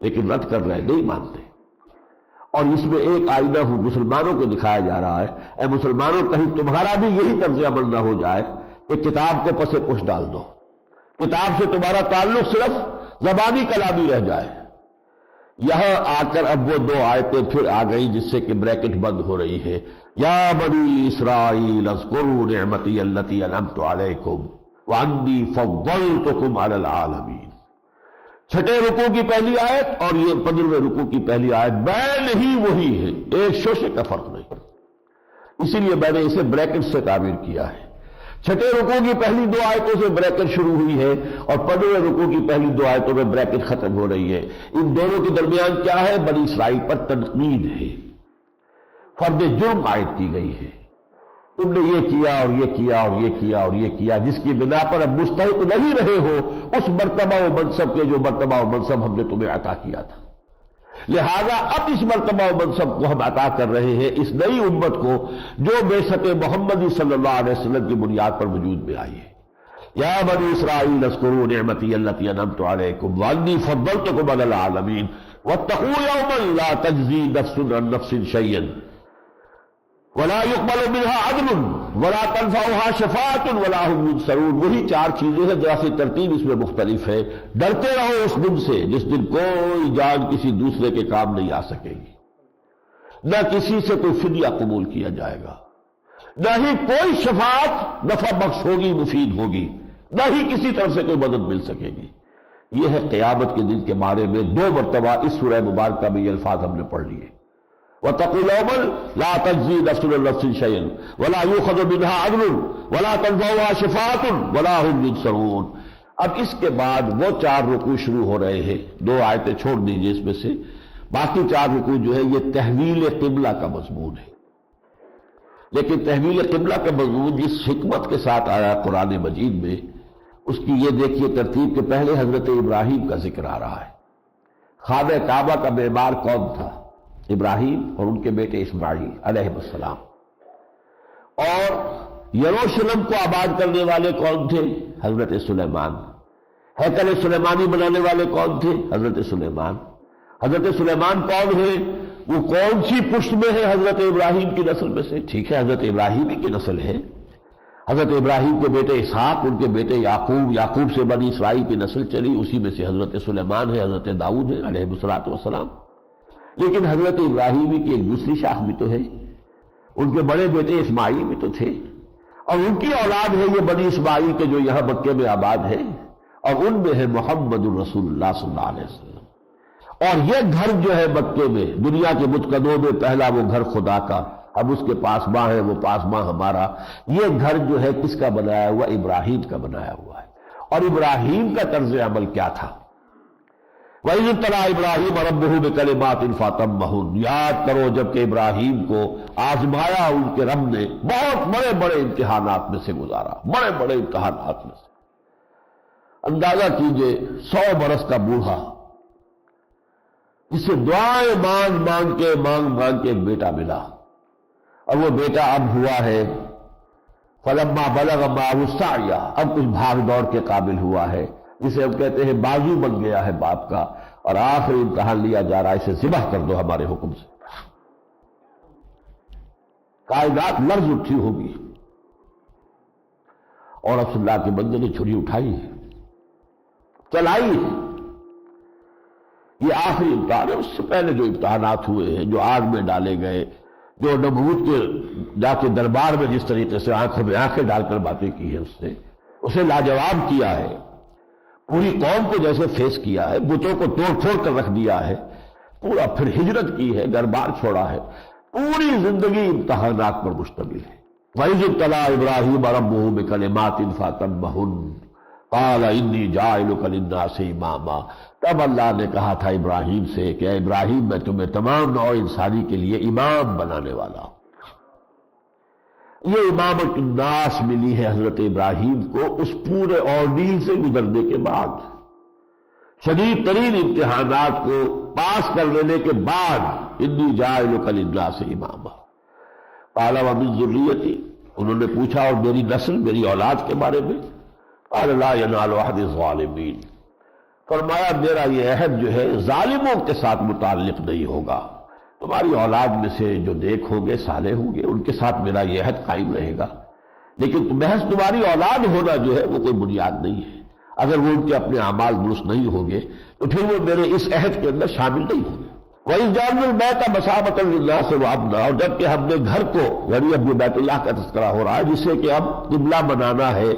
لیکن رد کر رہے، نہیں مانتے۔ اور اس میں ایک آئینہ مسلمانوں کو دکھایا جا رہا ہے، اے مسلمانوں کہیں تمہارا بھی یہی طرز عمل نہ ہو جائے کہ کتاب کو پس پش ڈال دو، کتاب سے تمہارا تعلق صرف زبانی کلامی رہ جائے۔ یہاں آ کر اب وہ دو آیتیں پھر آ گئی جس سے کہ بریکٹ بند ہو رہی ہے۔ یا بنی اسرائیل اذکروا نعمتی التی انعمت علیکم وانی فضلتکم علی العالمین، چھٹے رکوع کی پہلی آیت اور یہ 15ویں رکوع کی پہلی آیت بین ہی وہی ہے، ایک شوشے کا فرق نہیں، اسی لیے میں نے اسے بریکٹ سے تعبیر کیا ہے۔ چھٹے رکوع کی پہلی دو آیتوں سے بریکٹ شروع ہوئی ہے اور 15ویں رکوع کی پہلی دو آیتوں میں بریکٹ ختم ہو رہی ہے۔ ان دونوں کے درمیان کیا ہے؟ بنی اسرائیل پر تنقید ہے، فرد جرم عائد کی گئی ہے، تم نے یہ کیا اور یہ کیا اور یہ کیا اور یہ کیا، جس کی بنا پر اب مستحق نہیں رہے ہو اس مرتبہ و منصب کے جو مرتبہ و منصب ہم نے تمہیں عطا کیا تھا، لہذا اب اس مرتبہ و منصب کو ہم عطا کر رہے ہیں اس نئی امت کو جو بعثت محمدی صلی اللہ علیہ وسلم کی بنیاد پر وجود میں آئی ہے۔ یا بنی اسرائیل اذکروا نعمتی التی انعمت علیکم وانی فضلتکم علی العالمین واتقوا یوما لا تجزی نفس عن نفس شیئا ولا يقبل منها عدل ولا تنفعها شفاعة ولا هم ينصرون۔ وہی چار چیزیں ہیں، ذرا سی ترتیب اس میں مختلف ہے۔ ڈرتے رہو اس دن سے جس دن کوئی جان کسی دوسرے کے کام نہیں آ سکے گی، نہ کسی سے کوئی فدیہ قبول کیا جائے گا، نہ ہی کوئی شفاعت نفع بخش ہوگی، مفید ہوگی، نہ ہی کسی طرف سے کوئی مدد مل سکے گی۔ یہ ہے قیامت کے دن کے بارے میں دو مرتبہ اس سورہ مبارکہ میں یہ الفاظ ہم نے پڑھ لیے۔ وَاتَّقُوا يَوْمًا لَا تَجْزِي نَفْسٌ عَن نَفْسٍ شَيْئًا وَلَا يُؤْخَذُ مِنْهَا عَدْلٌ وَلَا تَنفَعُهَا شَفَاعَةٌ وَلَا هُمْ يُنصَرُونَ۔ اب اس کے بعد وہ چار رکوع شروع ہو رہے ہیں، دو آیتیں چھوڑ دیجئے اس میں سے، باقی چار رکوع جو ہے یہ تحویل قبلہ کا مضمون ہے۔ لیکن تحویل قبلہ کا مضمون جس حکمت کے ساتھ آیا قرآن مجید میں، اس کی یہ دیکھیے ترتیب کے پہلے حضرت ابراہیم کا ذکر آ رہا ہے۔ خانہ کعبہ کا معمار کون تھا؟ ابراہیم اور ان کے بیٹے اسماعیل علیہ السلام۔ اور یروشلم کو آباد کرنے والے کون تھے؟ حضرت سلیمان۔ ہیکل سلیمانی بنانے والے کون تھے؟ حضرت سلیمان۔ حضرت سلیمان کون ہے؟ وہ کون سی پشت میں ہے؟ حضرت ابراہیم کی نسل میں سے۔ ٹھیک ہے، حضرت ابراہیم ہی کی نسل ہے۔ حضرت ابراہیم کے بیٹے اسحاق، ان کے بیٹے یعقوب، یعقوب سے بنی اسرائیل کی نسل چلی، اسی میں سے حضرت سلیمان ہے، حضرت داؤد ہے علیہ السلام۔ لیکن حضرت ابراہیمی کی ایک دوسری شاخ بھی تو ہے، ان کے بڑے بیٹے اسماعیل بھی تو تھے، اور ان کی اولاد ہے یہ بنی اسماعیل کے جو یہاں مکے میں آباد ہے، اور ان میں ہے محمد الرسول اللہ صلی اللہ علیہ وسلم۔ اور یہ گھر جو ہے مکے میں دنیا کے متقدوں میں پہلا وہ گھر خدا کا ہم اس کے پاسباں ہیں، وہ پاسباں ہمارا۔ یہ گھر جو ہے کس کا بنایا ہوا؟ ابراہیم کا بنایا ہوا ہے۔ اور ابراہیم کا طرز عمل کیا تھا؟ وَإِذِ ابْتَلَىٰ إِبْرَاهِيمَ رَبُّهُ بِكَلِمَاتٍ فَأَتَمَّهُنَّ، یاد کرو جب کہ ابراہیم کو آزمایا ان کے رب نے، بہت بڑے بڑے امتحانات میں سے گزارا، بڑے بڑے امتحانات میں سے۔ اندازہ کیجئے 100 برس کا بوڑھا جسے دعائیں مانگ مانگ کے ایک بیٹا ملا، اور وہ بیٹا اب ہوا ہے فَلَمَّا بَلَغَ مَعَهُ السَّعْيَ، اب کچھ بھاگ دوڑ کے قابل ہوا ہے، جسے ہم کہتے ہیں بازو بن گیا ہے باپ کا، اور آخری امتحان لیا جا رہا ہے، اسے ذبح کر دو ہمارے حکم سے۔ کائنات لرز اٹھی ہوگی، اور رسول اللہ کے بندے نے چھری اٹھائی ہے، چلائی ہے۔ یہ آخری امتحان ہے۔ اس سے پہلے جو امتحانات ہوئے ہیں، جو آگ میں ڈالے گئے، جو نبوت کے جا کے دربار میں جس طریقے سے آنکھوں میں آنکھیں ڈال کر باتیں کی ہیں، اسے لاجواب کیا ہے، پوری قوم کو جیسے فیس کیا ہے، بتوں کو توڑ پھوڑ کر رکھ دیا ہے، پورا پھر ہجرت کی ہے، گھر بار چھوڑا ہے، پوری زندگی امتحانات پر مشتمل ہے۔ وَإِذِ ابْتَلَىٰ إِبْرَاهِيمَ رَبُّهُ بِكَلِمَاتٍ فَأَتَمَّهُنَّ قَالَ إِنِّي جَاعِلُكَ لِلنَّاسِ إِمَامًا، تب اللہ نے کہا تھا ابراہیم سے کہ اے ابراہیم، میں تمہیں تمام نوع انسانی کے لیے امام بنانے والا ہوں۔ یہ امامت الناس ملی ہے حضرت ابراہیم کو اس پورے ordeal سے گزرنے کے بعد، شدید ترین امتحانات کو پاس کر لینے کے بعد۔ انی جاعلک للناس اماما، قال ومن ذریتی، انہوں نے پوچھا اور میری نسل، میری اولاد کے بارے میں؟ قال لا ینال عہد الظالمین، فرمایا میرا یہ عہد جو ہے ظالموں کے ساتھ متعلق نہیں ہوگا، تمہاری اولاد میں سے جو نیک ہوں گے، صالح ہوں گے، ان کے ساتھ میرا یہ عہد قائم رہے گا، لیکن محض تمہاری اولاد ہونا جو ہے وہ کوئی بنیاد نہیں ہے۔ اگر وہ ان کے اپنے اعمال درست نہیں ہوں گے تو پھر وہ میرے اس عہد کے اندر شامل نہیں ہوں گے۔ وَإِذْ جَعَلْنَا الْبَيْتَ مَثَابَةً لِلنَّاسِ وَأَمْنًا، اور جب کہ ہم نے گھر کو، یعنی اب یہ بیت اللہ کا تذکرہ ہو رہا ہے جسے کہ اب قبلہ بنانا ہے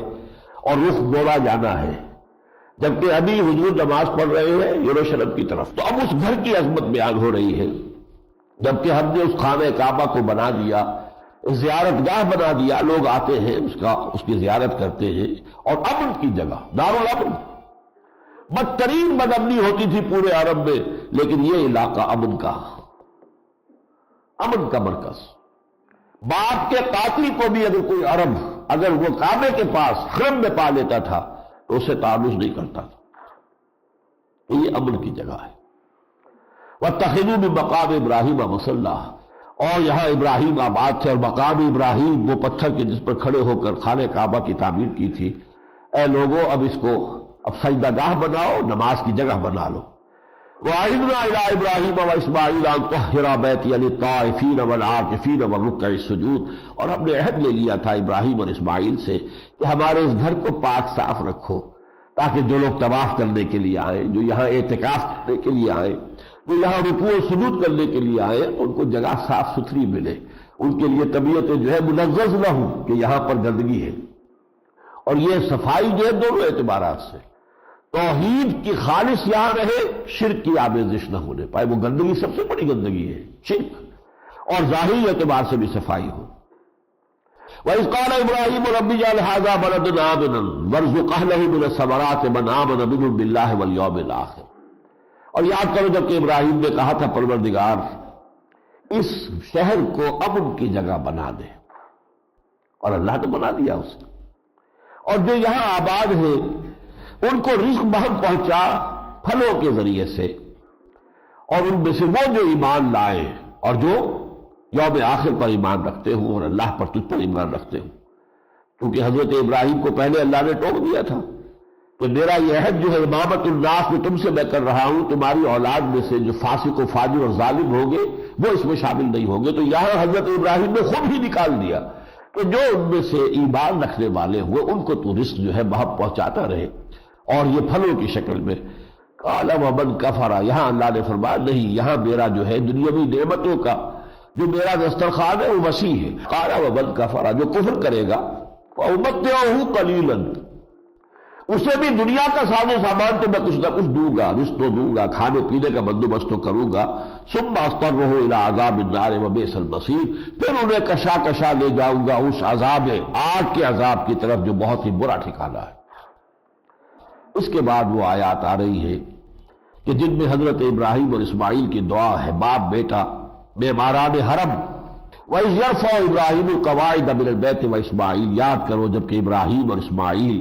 اور رخ موڑا جانا ہے، جبکہ ابھی حضور نماز پڑھ رہے ہیں یروشلم کی طرف، تو اب اس گھر کی عظمت بیان ہو رہی ہے۔ جبکہ ہم نے اس خانہ کعبہ کو بنا دیا، زیارت گاہ بنا دیا، لوگ آتے ہیں اس کی زیارت کرتے ہیں، اور امن کی جگہ، دارالامن، بدترین بدامنی ہوتی تھی پورے عرب میں، لیکن یہ علاقہ امن کا مرکز۔ باپ کے قاتل کو بھی اگر کوئی عرب اگر وہ کعبے کے پاس حرم میں پا لیتا تھا تو اسے تعرض نہیں کرتا تھا۔ یہ امن کی جگہ ہے۔ وَاتَّخِذُوا مِن مَّقَامِ إِبْرَاهِيمَ مُصَلًّى، اور یہاں ابراہیم آباد تھے، اور مقام ابراہیم وہ پتھر کے جس پر کھڑے ہو کر خانہ کعبہ کی تعمیر کی تھی۔ اے لوگوں، اب اس کو سجدہ گاہ بناؤ، نماز کی جگہ بنا لو۔ وَعِهِدْنَا إِلَىٰ إِبْرَاهِيمَ وَإِسْمَاعِيلَ أَن طَهِّرَا بَيْتِيَ لِلطَّائِفِينَ وَالْعَاكِفِينَ وَالرُّكَّعِ السُّجُودِ، اور ہم نے عہد لے لیا تھا ابراہیم اور اسماعیل سے کہ ہمارے اس گھر کو پاک صاف رکھو، تاکہ جو لوگ طواف کرنے کے لیے آئیں، جو یہاں اعتکاف کرنے کے لیے آئیں، جو یہاں رکوع و سجود کرنے کے لیے آئیں، ان کو جگہ صاف ستھری ملے، ان کے لیے طبیعت جو ہے منزز نہ ہو کہ یہاں پر گندگی ہے۔ اور یہ صفائی جو ہے دونوں اعتبارات سے، توحید کی خالص یہاں رہے، شرک کی آمیزش نہ ہونے پائے، وہ گندگی سب سے بڑی گندگی ہے شرک، اور ظاہری اعتبار سے بھی صفائی ہو۔ وَإِذْ قَالَ إِبْرَاهِيمُ رَبِّ اجْعَلْ هَٰذَا بَلَدًا آمِنًا وَارْزُقْ أَهْلَهُ مِنَ الثَّمَرَاتِ مَنْ آمَنَ مِنْهُم بِاللَّهِ وَالْيَوْمِ الْآخِرِ، اور یاد کرو جب کہ ابراہیم نے کہا تھا پروردگار اس شہر کو امن کی جگہ بنا دے، اور اللہ نے بنا دیا اسے، اور جو یہاں آباد ہیں ان کو رزق بہم پہنچا پھلوں کے ذریعے سے، اور ان میں سے وہ جو ایمان لائے اور جو یوم آخر پر ایمان رکھتے ہوں اور اللہ پر تجھ پر ایمان رکھتے ہوں، کیونکہ حضرت ابراہیم کو پہلے اللہ نے ٹوک دیا تھا کہ میرا یہ عہد جو ہے امامت الناس میں تم سے میں کر رہا ہوں، تمہاری اولاد میں سے جو فاسق و فاجر اور ظالم ہوں گے وہ اس میں شامل نہیں ہوں گے۔ تو یہاں حضرت ابراہیم نے خود ہی نکال دیا کہ جو ان میں سے ایمان رکھنے والے ہوئے ان کو تو رزق جو ہے بہم پہنچاتا رہے، اور یہ پھلوں کی شکل میں۔ قال ومن کفر، یہاں اللہ نے فرمایا نہیں، یہاں میرا جو ہے دنیاوی نعمتوں کا جو میرا دسترخوان ہے وہ وسیع ہے۔ قال ومن کفر، جو کفر کرے گا فأمتعه قلیلا، اسے بھی دنیا کا ساز و سامان تو میں کچھ نہ کچھ دوں گا، رزق تو دوں گا، کھانے پینے کا بندوبست تو کروں گا، ثم اضطرہ الی عذاب النار وبئس المصیر، پھر انہیں کشا کشا لے جاؤں گا اس عذاب آگ کے عذاب کی طرف جو بہت ہی برا ٹھکانہ ہے۔ اس کے بعد وہ آیات آ رہی ہے کہ جن میں حضرت ابراہیم اور اسماعیل کی دعا ہے، باپ بیٹا معماران حرم، وَإِذْ يَرْفَعُ إِبْرَاهِيمُ الْقَوَاعِدَ مِنَ الْبَيْتِ وَإِسْمَاعِیلُ، یاد کرو جب کہ ابراہیم اور اسماعیل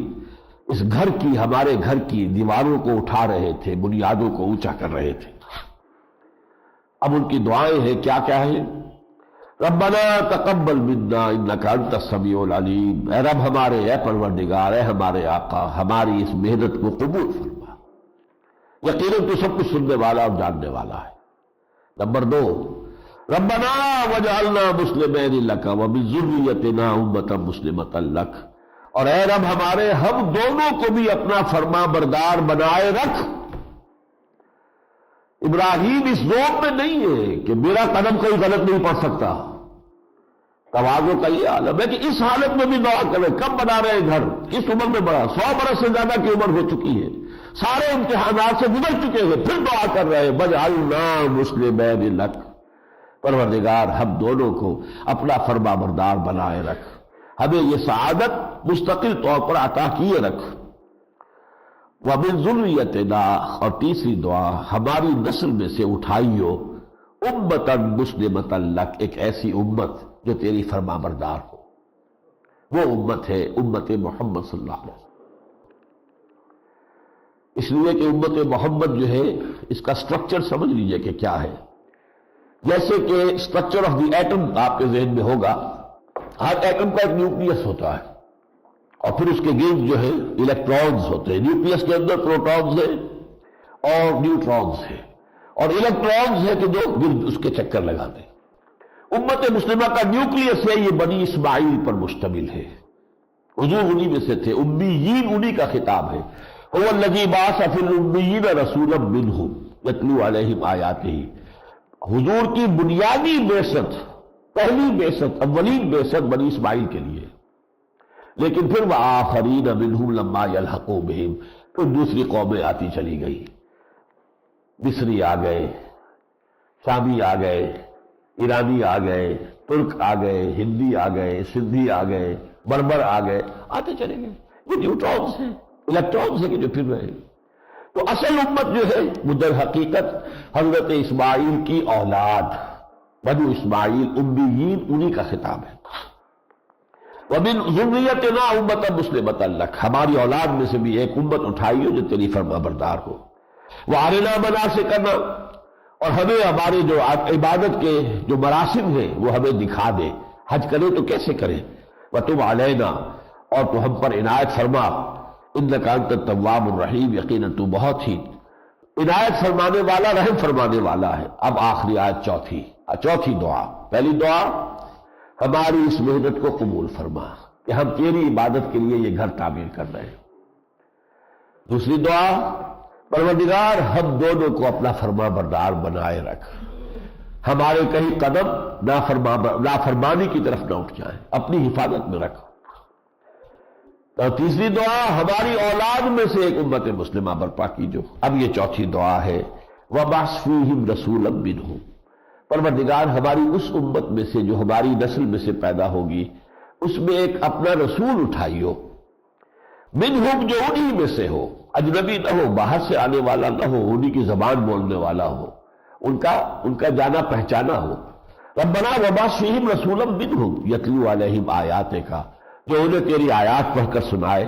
اس گھر کی، ہمارے گھر کی دیواروں کو اٹھا رہے تھے، بنیادوں کو اونچا کر رہے تھے۔ اب ان کی دعائیں ہیں، کیا کیا ہیں؟ ربنا تقبل منا انک انت السمیع العلیم، اے رب ہمارے، اے پروردگار، اے ہمارے آقا، ہماری اس محنت کو قبول فرما، یقیناً تو سب کچھ سننے والا اور جاننے والا ہے۔ نمبر 2، ربنا وجعلنا مسلمین لک ومن ذریتنا امۃ مسلمۃ لک، اور اے رب ہمارے، ہم دونوں کو بھی اپنا فرما بردار بنائے رکھ۔ ابراہیم اس ذوق میں نہیں ہے کہ میرا قدم کوئی غلط نہیں پڑ سکتا، تواضع کا یہ عالم ہے کہ اس حالت میں بھی دعا کرے۔ کب بنا رہے گھر؟ کس عمر میں بڑا؟ 100 برس سے زیادہ کی عمر ہو چکی ہے، سارے امتحانات سے گزر چکے ہیں، پھر دعا کر رہے ہیں وجعلنا مسلمین لک، پروردگار ہم دونوں کو اپنا فرما بردار بنائے رکھ، ہمیں یہ سعادت مستقل طور پر عطا کیے رکھ۔ وَمِن ذُرِّيَّتِنَا، اور تیسری دعا، ہماری نسل میں سے اٹھائیو امۃ مسلمۃ لک، ایک ایسی امت جو تیری فرما بردار ہو۔ وہ امت ہے امت محمد صلی اللہ علیہ وسلم۔ اس لیے کہ امت محمد جو ہے، اس کا سٹرکچر سمجھ لیجئے کہ کیا ہے۔ جیسے کہ سٹرکچر آف دی ایٹم آپ کے ذہن میں ہوگا، ہر ایٹم کا ایک نیوکلیس ہوتا ہے، اور پھر اس کے گرد جو ہے الیکٹرانز ہوتے ہیں، نیوکلیس کے اندر پروٹونز ہیں اور نیوٹرونز ہیں، اور الیکٹرانز ہے کہ جو گرد اس کے چکر لگاتے ہیں۔ امت مسلمہ کا نیوکلیس ہے، یہ بنی اسماعیل پر مشتمل ہے، حضور انہی میں سے تھے، امیین انہی کا خطاب ہے۔ هو الذی بعث فی الامیین رسولا منہم یتلو علیہم آیاتہ، حضور کی بنیادی بعثت، پہلی بعثت، اولین بعثت بنی اسماعیل کے لیے، لیکن پھر وآخرین منہم لما یلحقوا بہم، پھر دوسری قومیں آتی چلی گئی، مصری آ گئے، شامی آ گئے، ایرانی آ گئے، ترک آ گئے، ہندی آ گئے، سندھی آ گئے، بربر آ گئے، آتے چلے گئے۔ یہ نیوٹرونز ہیں، الیکٹرونز ہیں کہ جو پھر رہے۔ تو اصل امت جو ہے وہ در حقیقت حضرت اسماعیل کی اولاد، بنو اسماعیل، امیین، انہی کا خطاب ہے۔ وَمِن ذُرِّيَّتِنَا أُمَّةً مُسْلِمَةً لَكَ، ہماری اولاد میں سے بھی ایک امت اٹھائی ہو جو تیری فرما بردار ہو۔ وَأَرِنَا مَنَاسِكَنَا، اور ہمیں ہمارے جو عبادت کے جو مراسم ہیں وہ ہمیں دکھا دے، حج کرے تو کیسے کرے۔ وَتُبْ عَلَيْنَا، اور تو ہم پر عنایت فرما، إِنَّكَ أَنْتَ التَّوَّابُ الرَّحِيمُ، یقیناً تو بہت ہی عنایت فرمانے والا، رحم فرمانے والا ہے۔ اب آخری آیت چوتھی دعا۔ پہلی دعا، ہماری اس محنت کو قبول فرما کہ ہم تیری عبادت کے لیے یہ گھر تعمیر کر رہے ہیں۔ دوسری دعا، پروردگار ہم دونوں کو اپنا فرما بردار بنائے رکھ، ہمارے کہیں قدم نافرمانی کی طرف نہ اٹھ جائیں، اپنی حفاظت میں رکھ۔ اور تیسری دعا، ہماری اولاد میں سے ایک امت مسلمہ برپا کیجو۔ اب یہ چوتھی دعا ہے، وَبَعْثْ فِيهِمْ رَسُولًا مِّنْهُمْ، پروردگار ہماری اس امت میں سے جو ہماری نسل میں سے پیدا ہوگی، اس میں ایک اپنا رسول اٹھائیو، منہم، جو انہی میں سے ہو، اجنبی نہ ہو، باہر سے آنے والا نہ ہو، انہی کی زبان بولنے والا ہو، ان کا جانا پہچانا ہو۔ ربنا وبعث فیہم رسولا منہم یتلو علیہم آیاتک، جو انہیں تیری آیات پڑھ کر سنائے،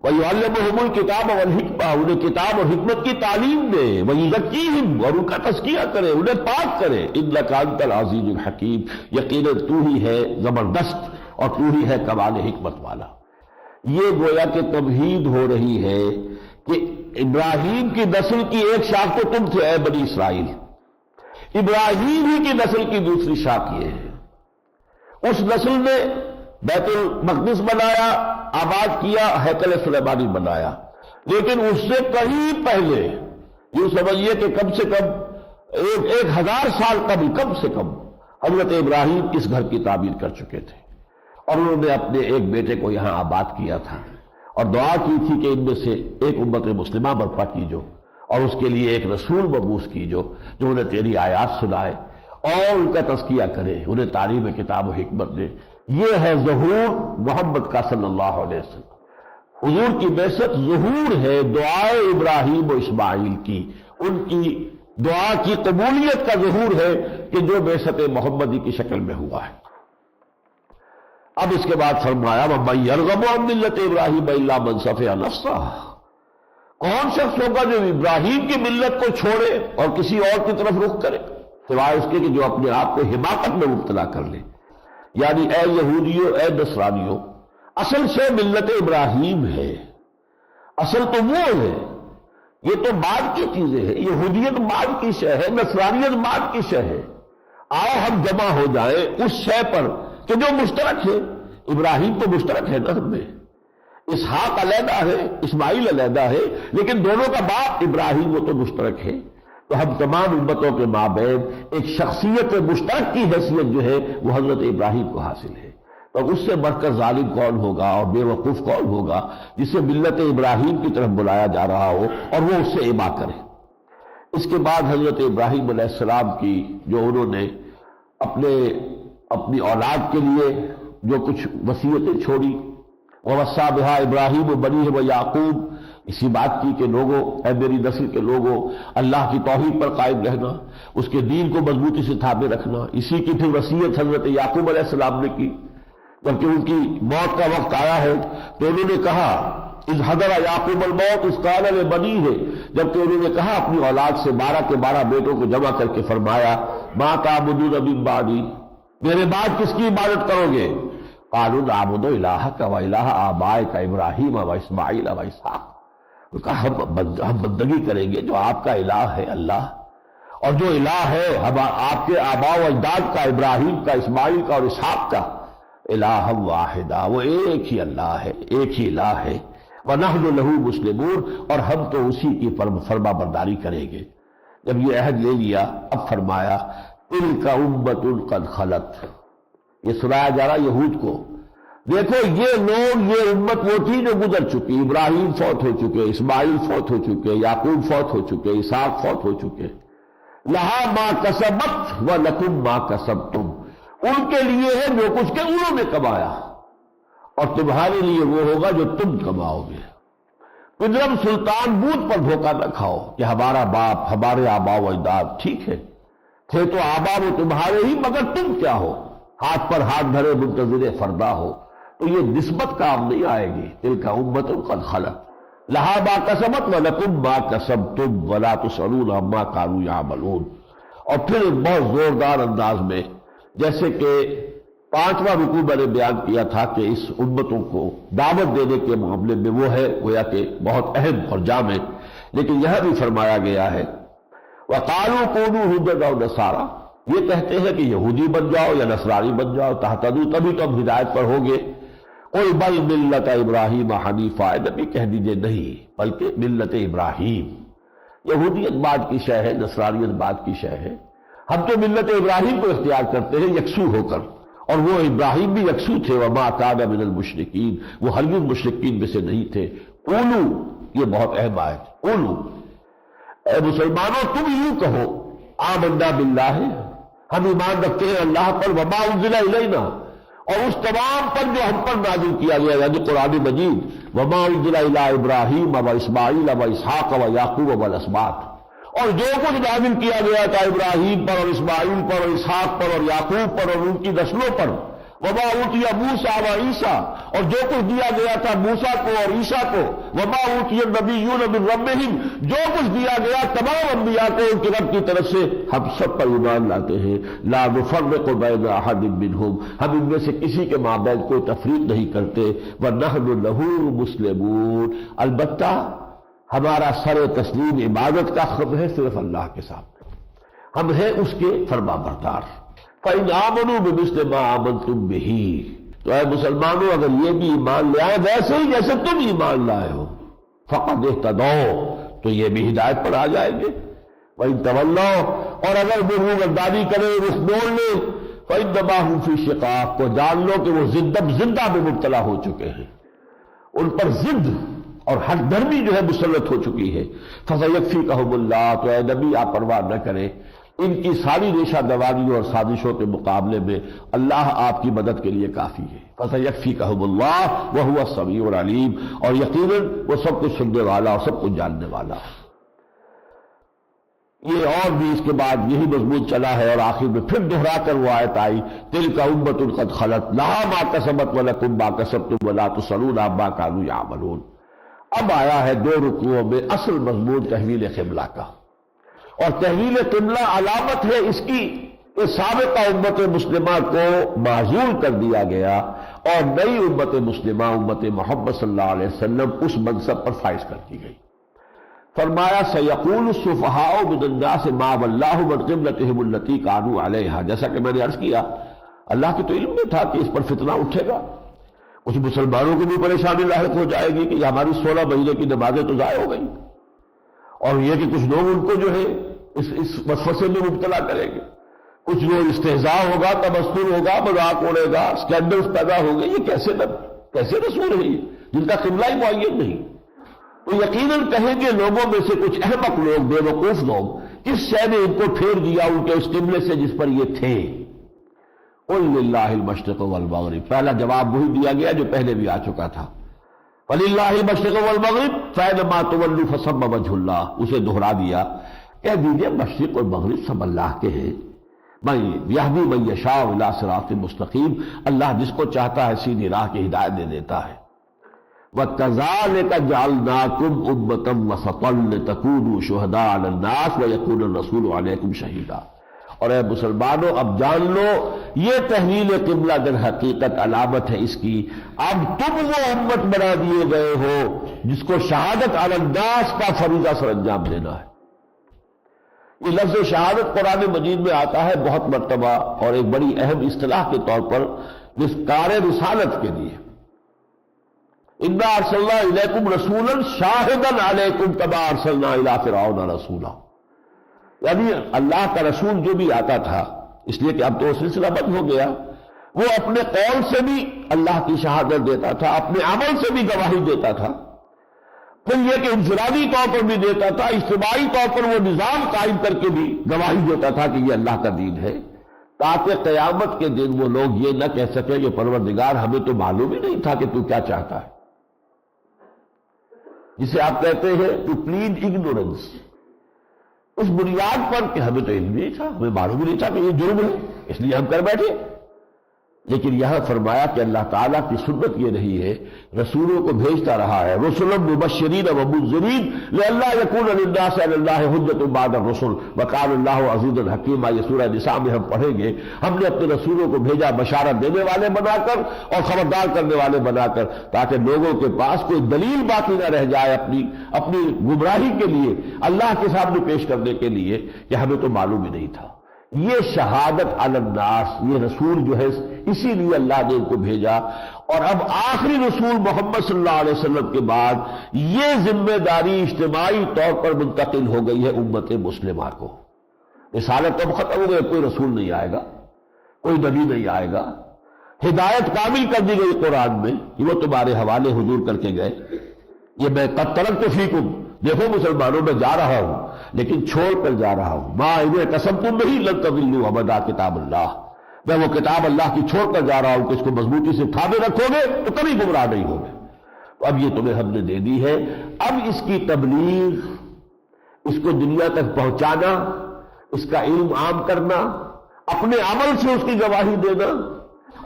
وَيُعَلِّمُهُمُ الْكِتَابَ وَالْحِکْمَةَ، انہیں کتاب اور حکمت کی تعلیم دے، وَيُزَکِّیہم، اور ان کا تزکیہ کرے، انہیں پاک کرے، إِنَّکَ أَنْتَ الْعَزِیزُ الْحَکِیم، یقیناً تو ہی ہے زبردست اور تو ہی ہے کمال حکمت والا۔ یہ گویا کہ تمہید ہو رہی ہے کہ ابراہیم کی نسل کی ایک شاخ تو تم تھے اے بنی اسرائیل، ابراہیم ہی کی نسل کی دوسری شاخ یہ ہے۔ اس نسل نے بیت المقدس بنایا، آباد کیا، ہیکل سلیمانی بنایا، لیکن اس سے کہیں پہلے، یوں سمجھیے کہ کم سے کم 1000 سال قبل، کم سے کم حضرت ابراہیم اس گھر کی تعمیر کر چکے تھے، اور انہوں نے اپنے ایک بیٹے کو یہاں آباد کیا تھا، اور دعا کی تھی کہ ان میں سے ایک امت مسلمہ برپا کیجو اور اس کے لیے ایک رسول مبعوث کیجو جو انہیں تیری آیات سنائے اور ان کا تزکیہ کرے، انہیں تعلیم کتاب و حکمت دے۔ یہ ہے ظہور محمد کا صلی اللہ علیہ وسلم۔ حضور کی بعثت ظہور ہے دعائے ابراہیم و اسماعیل کی، ان کی دعا کی قبولیت کا ظہور ہے کہ جو بعثت محمدی کی شکل میں ہوا ہے۔ اب اس کے بعد فرمایا وَمَن يَرْغَبُ عَن مِّلَّةِ إِبْرَاهِيمَ إِلَّا مَن سَفِهَ نَفْسَهُ، کون شخص ہوگا جو ابراہیم کی ملت کو چھوڑے اور کسی اور کی طرف رخ کرے، سوائے اس کے کہ جو اپنے آپ کو حماقت میں مبتلا کر لے۔ یعنی اے یہودیوں، اے نصرانیوں، اصل سے ملت ابراہیم ہے، اصل تو وہ ہے، یہ تو بعد کی چیزیں ہیں، یہودیت بعد کی شے ہے، نصرانیت بعد کی شے ہے۔ آؤ ہم جمع ہو جائیں اس شے پر کہ جو مشترک ہے۔ ابراہیم تو مشترک ہے نا ہم میں، اسحاق علیحدہ ہے، اسماعیل علیحدہ ہے، لیکن دونوں کا باپ ابراہیم وہ تو مشترک ہے۔ تو ہم تمام امتوں کے مابین ایک شخصیت مشترک کی حیثیت جو ہے وہ حضرت ابراہیم کو حاصل ہے۔ تو اس سے بڑھ کر ظالم کون ہوگا اور بے وقوف کون ہوگا جسے ملت ابراہیم کی طرف بلایا جا رہا ہو اور وہ اس سے ابا کرے۔ اس کے بعد حضرت ابراہیم علیہ السلام کی جو انہوں نے اپنی اولاد کے لیے جو کچھ وصیتیں چھوڑی، وَوَصَّىٰ بِهَا إِبْرَاهِيمُ بَنِيهِ وَيَعْقُوبُ، اسی بات کی کہ لوگوں، اے میری نسل کے لوگوں، اللہ کی توحید پر قائم رہنا، اس کے دین کو مضبوطی سے تھامے رکھنا۔ اسی کی پھر وصیت حضرت یعقوب علیہ السلام نے کی، جبکہ ان کی موت کا وقت آیا ہے تو انہوں نے کہا اذ حضر یعقوب الموت اذ قال لبنیہ، جبکہ انہوں نے کہا اپنی اولاد سے 12 کے 12 بیٹوں کو جمع کر کے فرمایا ما تعبدون من بعدی، میرے بعد کس کی عبادت کرو گے؟ قالوا نعبد الہک و الہ آبائک ابراہیم و اسماعیل و اسحاق، تو کہا ہم بندگی کریں گے جو آپ کا الہ ہے اللہ، اور جو الہ ہے آپ کے آباء و اجداد کا، ابراہیم کا، اسماعیل کا اور اسحاق کا، الہ واحدہ، وہ ایک ہی اللہ ہے، ایک ہی الہ ہے، وَنَحْنُ لَهُ مُسْلِمُونَ، اور ہم تو اسی کی فرما برداری کریں گے۔ جب یہ عہد لے لیا اب فرمایا تِلْكَ أُمَّةٌ قَدْ خَلَتْ، یہ سنایا جا رہا یہود کو، دیکھو یہ لوگ، یہ امت وہ تھی جو گزر چکی، ابراہیم فوت ہو چکے، اسماعیل فوت ہو چکے، یعقوب فوت ہو چکے، اسحاق فوت ہو چکے، لَهَا مَا كَسَبَتْ وَلَكُمْ مَا كَسَبْتُمْ، ان کے لیے ہے جو کچھ کہ انہوں نے کمایا اور تمہارے لیے وہ ہوگا جو تم کماؤ گے۔ پدرم سلطان بوجھ پر دھوکہ نہ کھاؤ کہ ہمارا باپ، ہمارے آباء و اجداد ٹھیک ہے، تھے تو آباء وہ تمہارے ہی، مگر تم کیا ہو، ہاتھ پر ہاتھ دھرے منتظر فردا ہو، تو یہ نسبت کام نہیں آئے گی۔ تلک امت قد خلت لہا ما کسبت ولکم ما کسبتم ولا تسألون عما کانوا یعملون۔ اور پھر ایک بہت زوردار انداز میں، جیسے کہ 5واں رکوع میں نے بیان کیا تھا کہ اس امتوں کو دعوت دینے کے معاملے میں وہ ہے گویا کہ بہت اہم اور جامع، لیکن یہ بھی فرمایا گیا ہے وَقَالُوا كُونُوا هُودًا أَوْ نَصَارَىٰ، یہ کہتے ہیں کہ یہودی بن جاؤ یا نصرانی بن جاؤ تہتدوا، تبھی تم ہدایت پر ہوگے۔ قُلْ بَلْ مِلَّةَ إِبْرَاهِيمَ حَنِیفًا، نبی کہہ دیجئے نہیں، بلکہ ملت ابراہیم، یہودیت بعد کی شے ہے، نصرانیت بعد کی شے ہے، ہم تو ملت ابراہیم کو اختیار کرتے ہیں یکسو ہو کر، اور وہ ابراہیم بھی یکسو تھے، وما کان من المشرکین، وہ ہرگز مشرکین میں سے نہیں تھے۔ قولو، یہ بہت اہم آیت، قولو، اے مسلمانوں تم یوں کہو آمنا باللہ، ہم ایمان رکھتے ہیں اللہ پر، وما انزل الینا، اور اس تمام پر جو ہم پر نازل کیا گیا یعنی قرآن مجید، وما انزل الی ابراہیم و اسماعیل و اسحاق و یعقوب والاسباط، اور جو کچھ نازل کیا گیا تھا ابراہیم پر اور اسماعیل پر اور اسحاق پر اور یعقوب پر اور ان کی نسلوں پر، وما اوتی موسیٰ و عیسیٰ، اور جو کچھ دیا گیا تھا موسیٰ کو اور عیسیٰ کو، وما اوتی النبیون من ربہم، جو کچھ دیا گیا تمام انبیاء کو ان کے رب کی طرف سے، ہم سب پر ایمان لاتے ہیں۔ لا نفرق بین احد منہم، ہم ان میں سے کسی کے مابین کوئی تفریق نہیں کرتے، ونحن لہ مسلمون، البتہ ہمارا سر تسلیم عبادت کا خم ہے صرف اللہ کے سامنے، ہم ہیں اس کے فرما بردار۔ فَإِنْ آمَنُوا بِمِثْلِ مَا آمَنْتُمْ بِهِ، تو اے مسلمانوں اگر یہ بھی ایمان لے آئے ویسے ہی جیسے تم ایمان لائے ہو، فَقَدْ اهْتَدَوْا، تو یہ بھی ہدایت پر آ جائیں گے۔ وَإِنْ تَوَلَّوْا، اور اگر وہ روگردانی کریں، رخ موڑ لیں، فَإِنَّمَا هُمْ فِي شِقَاقٍ، کو جان لو کہ وہ زندہ میں مبتلا ہو چکے ہیں، ان پر ضد اور ہٹ درمی جو ہے مسلط ہو چکی ہے. فَسَيَكْفِيكَهُمُ اللَّهُ، تو اے نبی آپ پرواہ نہ کریں ان کی ساری ریشہ دوانیوں اور سازشوں کے مقابلے میں اللہ آپ کی مدد کے لیے کافی ہے. فَسَيَكْفِيكَهُمُ اللَّهُ وَهُوَ السَّمِيعُ الْعَلِيمُ، اور یقیناً وہ سب کچھ سننے والا اور سب کچھ جاننے والا ہے. یہ اور بھی اس کے بعد یہی مضمون چلا ہے، اور آخر میں پھر دہرا کر وہ آیت آئی تِلْكَ أُمَّةٌ قَدْ خَلَتْ لَهَا مَا كَسَبَتْ وَلَكُمْ مَا كَسَبْتُمْ وَلَا تُسْأَلُونَ عَمَّا كَانُوا يَعْمَلُونَ. اب آیا ہے دو رکوعوں میں اصل مضمون تحویل قبلہ کا، اور تحویل قبلہ علامت ہے اس کی کہ سابقہ امت مسلمہ کو معزول کر دیا گیا اور نئی امت مسلمہ امت محمد صلی اللہ علیہ وسلم اس منصب پر فائز کر دی گئی. فرمایا سَيَقُولُ السُّفَهَاءُ مِنَ النَّاسِ مَا وَلَّاهُمْ عَنْ قِبْلَتِهِمُ الَّتِي كَانُوا عَلَيْهَا. جیسا کہ میں نے عرض کیا اللہ کے تو علم میں تھا کہ اس پر فتنہ اٹھے گا، کچھ مسلمانوں کو بھی پریشانی لاحق ہو جائے گی کہ ہماری 16 مہینے کی نمازیں تو ضائع ہو گئی، اور یہ کہ کچھ لوگ ان کو جو ہے اس وسوسے میں مبتلا کریں گے، کچھ لوگ استہزاء ہوگا، تبصر ہوگا، مذاق اڑے گا، اسکینڈلز پیدا ہوں گے. یہ کیسے رسول ہے یہ جن کا قبلہ ہی معین نہیں؟ تو یقیناً کہیں گے لوگوں میں سے کچھ احمق لوگ، بے وقوف لوگ، کس شے نے ان کو پھیر دیا ان کے اس قبلے سے جس پر یہ تھے. قُلْ لِلَّهِ الْمَشْرِقُ وَالْمَغْرِبُ، پہلا جواب وہی دیا گیا جو پہلے بھی آ چکا تھا. وَلِلَّهِ الْمَشْرِقُ وَالْمَغْرِبُ فَأَيْنَمَا تُوَلُّوا فَثَمَّ وَجْهُ اللَّهِ، اسے دہرا دیا. کہہ دیجیے مشرق اور مغرب سب اللہ کے ہیں. یہدی من یشاء الی صراط مستقیم، اللہ جس کو چاہتا ہے سیدھی راہ کی ہدایت دے دیتا ہے. وَكَذَلِكَ جَعَلْنَاكُمْ أُمَّةً وَسَطًا لِتَكُونُوا شُهَدَاءَ عَلَى النَّاسِ وَيَكُونَ الرَّسُولُ عَلَيْكُمْ شَهِيدًا. اور اے مسلمانوں اب جان لو یہ تحویل قبلہ در حقیقت علامت ہے اس کی، اب تم وہ امت بنا دیے گئے ہو جس کو شہادت علی الناس کا فریضہ سر انجام دینا ہے. یہ لفظ شہادت قرآن مجید میں آتا ہے بہت مرتبہ، اور ایک بڑی اہم اصطلاح کے طور پر جس کار رسالت کے لیے. اِنَّا أَرْسَلْنَا إِلَيْكُمْ رَسُولًا شَاهِدًا عَلَيْكُمْ كَمَا أَرْسَلْنَا إِلَىٰ فِرْعَوْنَ رَسُولًا. یعنی اللہ کا رسول جو بھی آتا تھا، اس لیے کہ اب تو سلسلہ بند ہو گیا، وہ اپنے قول سے بھی اللہ کی شہادت دیتا تھا، اپنے عمل سے بھی گواہی دیتا تھا، پھر یہ کہ انفرادی طور پر بھی دیتا تھا، اجتماعی طور پر وہ نظام قائم کر کے بھی گواہی دیتا تھا کہ یہ اللہ کا دین ہے، تاکہ قیامت کے دن وہ لوگ یہ نہ کہہ سکیں کہ پروردگار ہمیں تو معلوم ہی نہیں تھا کہ تو کیا چاہتا ہے. جسے آپ کہتے ہیں ٹو پلیڈ اگنورنس، اس بنیاد پر کہ ہمیں تو علم نہیں تھا، ہمیں معلوم نہیں تھا کہ یہ جرم ہے، اس لیے ہم کر بیٹھے. لیکن یہاں فرمایا کہ اللہ تعالیٰ کی سنت یہ رہی ہے، رسولوں کو بھیجتا رہا ہے، رسلا مبشرین و منذرین لئلا یکون للناس علی اللہ حجۃ بعد الرسل وکان اللہ عزیزا حکیما. یہ سورہ نساء میں ہم پڑھیں گے. ہم نے اپنے رسولوں کو بھیجا بشارت دینے والے بنا کر اور خبردار کرنے والے بنا کر، تاکہ لوگوں کے پاس کوئی دلیل باقی نہ رہ جائے اپنی گمراہی کے لیے، اللہ کے سامنے پیش کرنے کے لیے کہ ہمیں تو معلوم ہی نہیں تھا. یہ شہادت علی الناس، یہ رسول جو ہے اسی لیے اللہ نے ان کو بھیجا. اور اب آخری رسول محمد صلی اللہ علیہ وسلم کے بعد یہ ذمہ داری اجتماعی طور پر منتقل ہو گئی ہے امت مسلمہ کو. رسالت اب ختم ہو گئی، کوئی رسول نہیں آئے گا، کوئی نبی نہیں آئے گا. ہدایت کامل کر دی گئی قرآن میں کہ وہ تمہارے حوالے حضور کر کے گئے. یہ میں قد ترکت فیکم، دیکھو مسلمانوں میں جا رہا ہوں لیکن چھوڑ کر جا رہا ہوں. ما ان قسمتم به لن تضلوا ابدا کتاب اللہ، میں وہ کتاب اللہ کی چھوڑ کر جا رہا ہوں کہ اس کو مضبوطی سے تھامے رکھو گے تو کبھی گمراہ نہیں ہوگے. تو اب یہ تمہیں ہم نے دے دی ہے، اب اس کی تبلیغ، اس کو دنیا تک پہنچانا، اس کا علم عام کرنا، اپنے عمل سے اس کی گواہی دینا،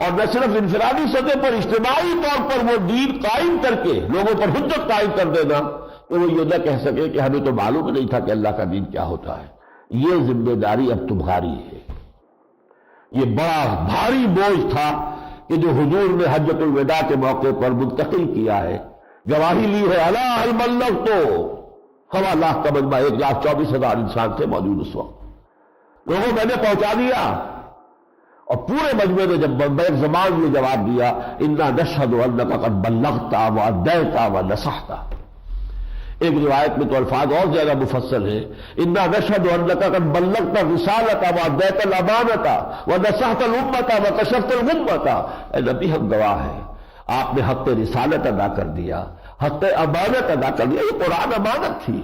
اور نہ صرف انفرادی سطح پر اجتماعی طور پر وہ دین قائم کر کے لوگوں پر حجت قائم کر دینا کہ وہ یہ نہ کہہ سکے کہ ہمیں تو معلوم نہیں تھا کہ اللہ کا دین کیا ہوتا ہے. یہ ذمہ داری اب تمہاری ہے. یہ بڑا بھاری بوجھ تھا کہ جو حضور نے حجۃ الوداع کے موقع پر منتقل کیا ہے، گواہی لی ہے. الا هل بلغت، تو 1.25 لاکھ کا مجمع، 1,24,000 انسان تھے موجود اس وقت. لوگوں میں نے پہنچا دیا. اور پورے مجمع نے جب بیک زبان میں جواب دیا انا نشهد انک قد بلغت وادیت ونصحت. ایک روایت میں تو الفاظ اور زیادہ مفصل ہے، انا نشهد انک قد بلغت الرسالۃ وادیت الامانۃ ونصحت الامۃ وکشفت الغمۃ. اے نبی ہم گواہ ہیں آپ نے حق رسالت ادا کر دیا، حق امانت ادا کر دیا۔ یہ قرآن امانت تھی،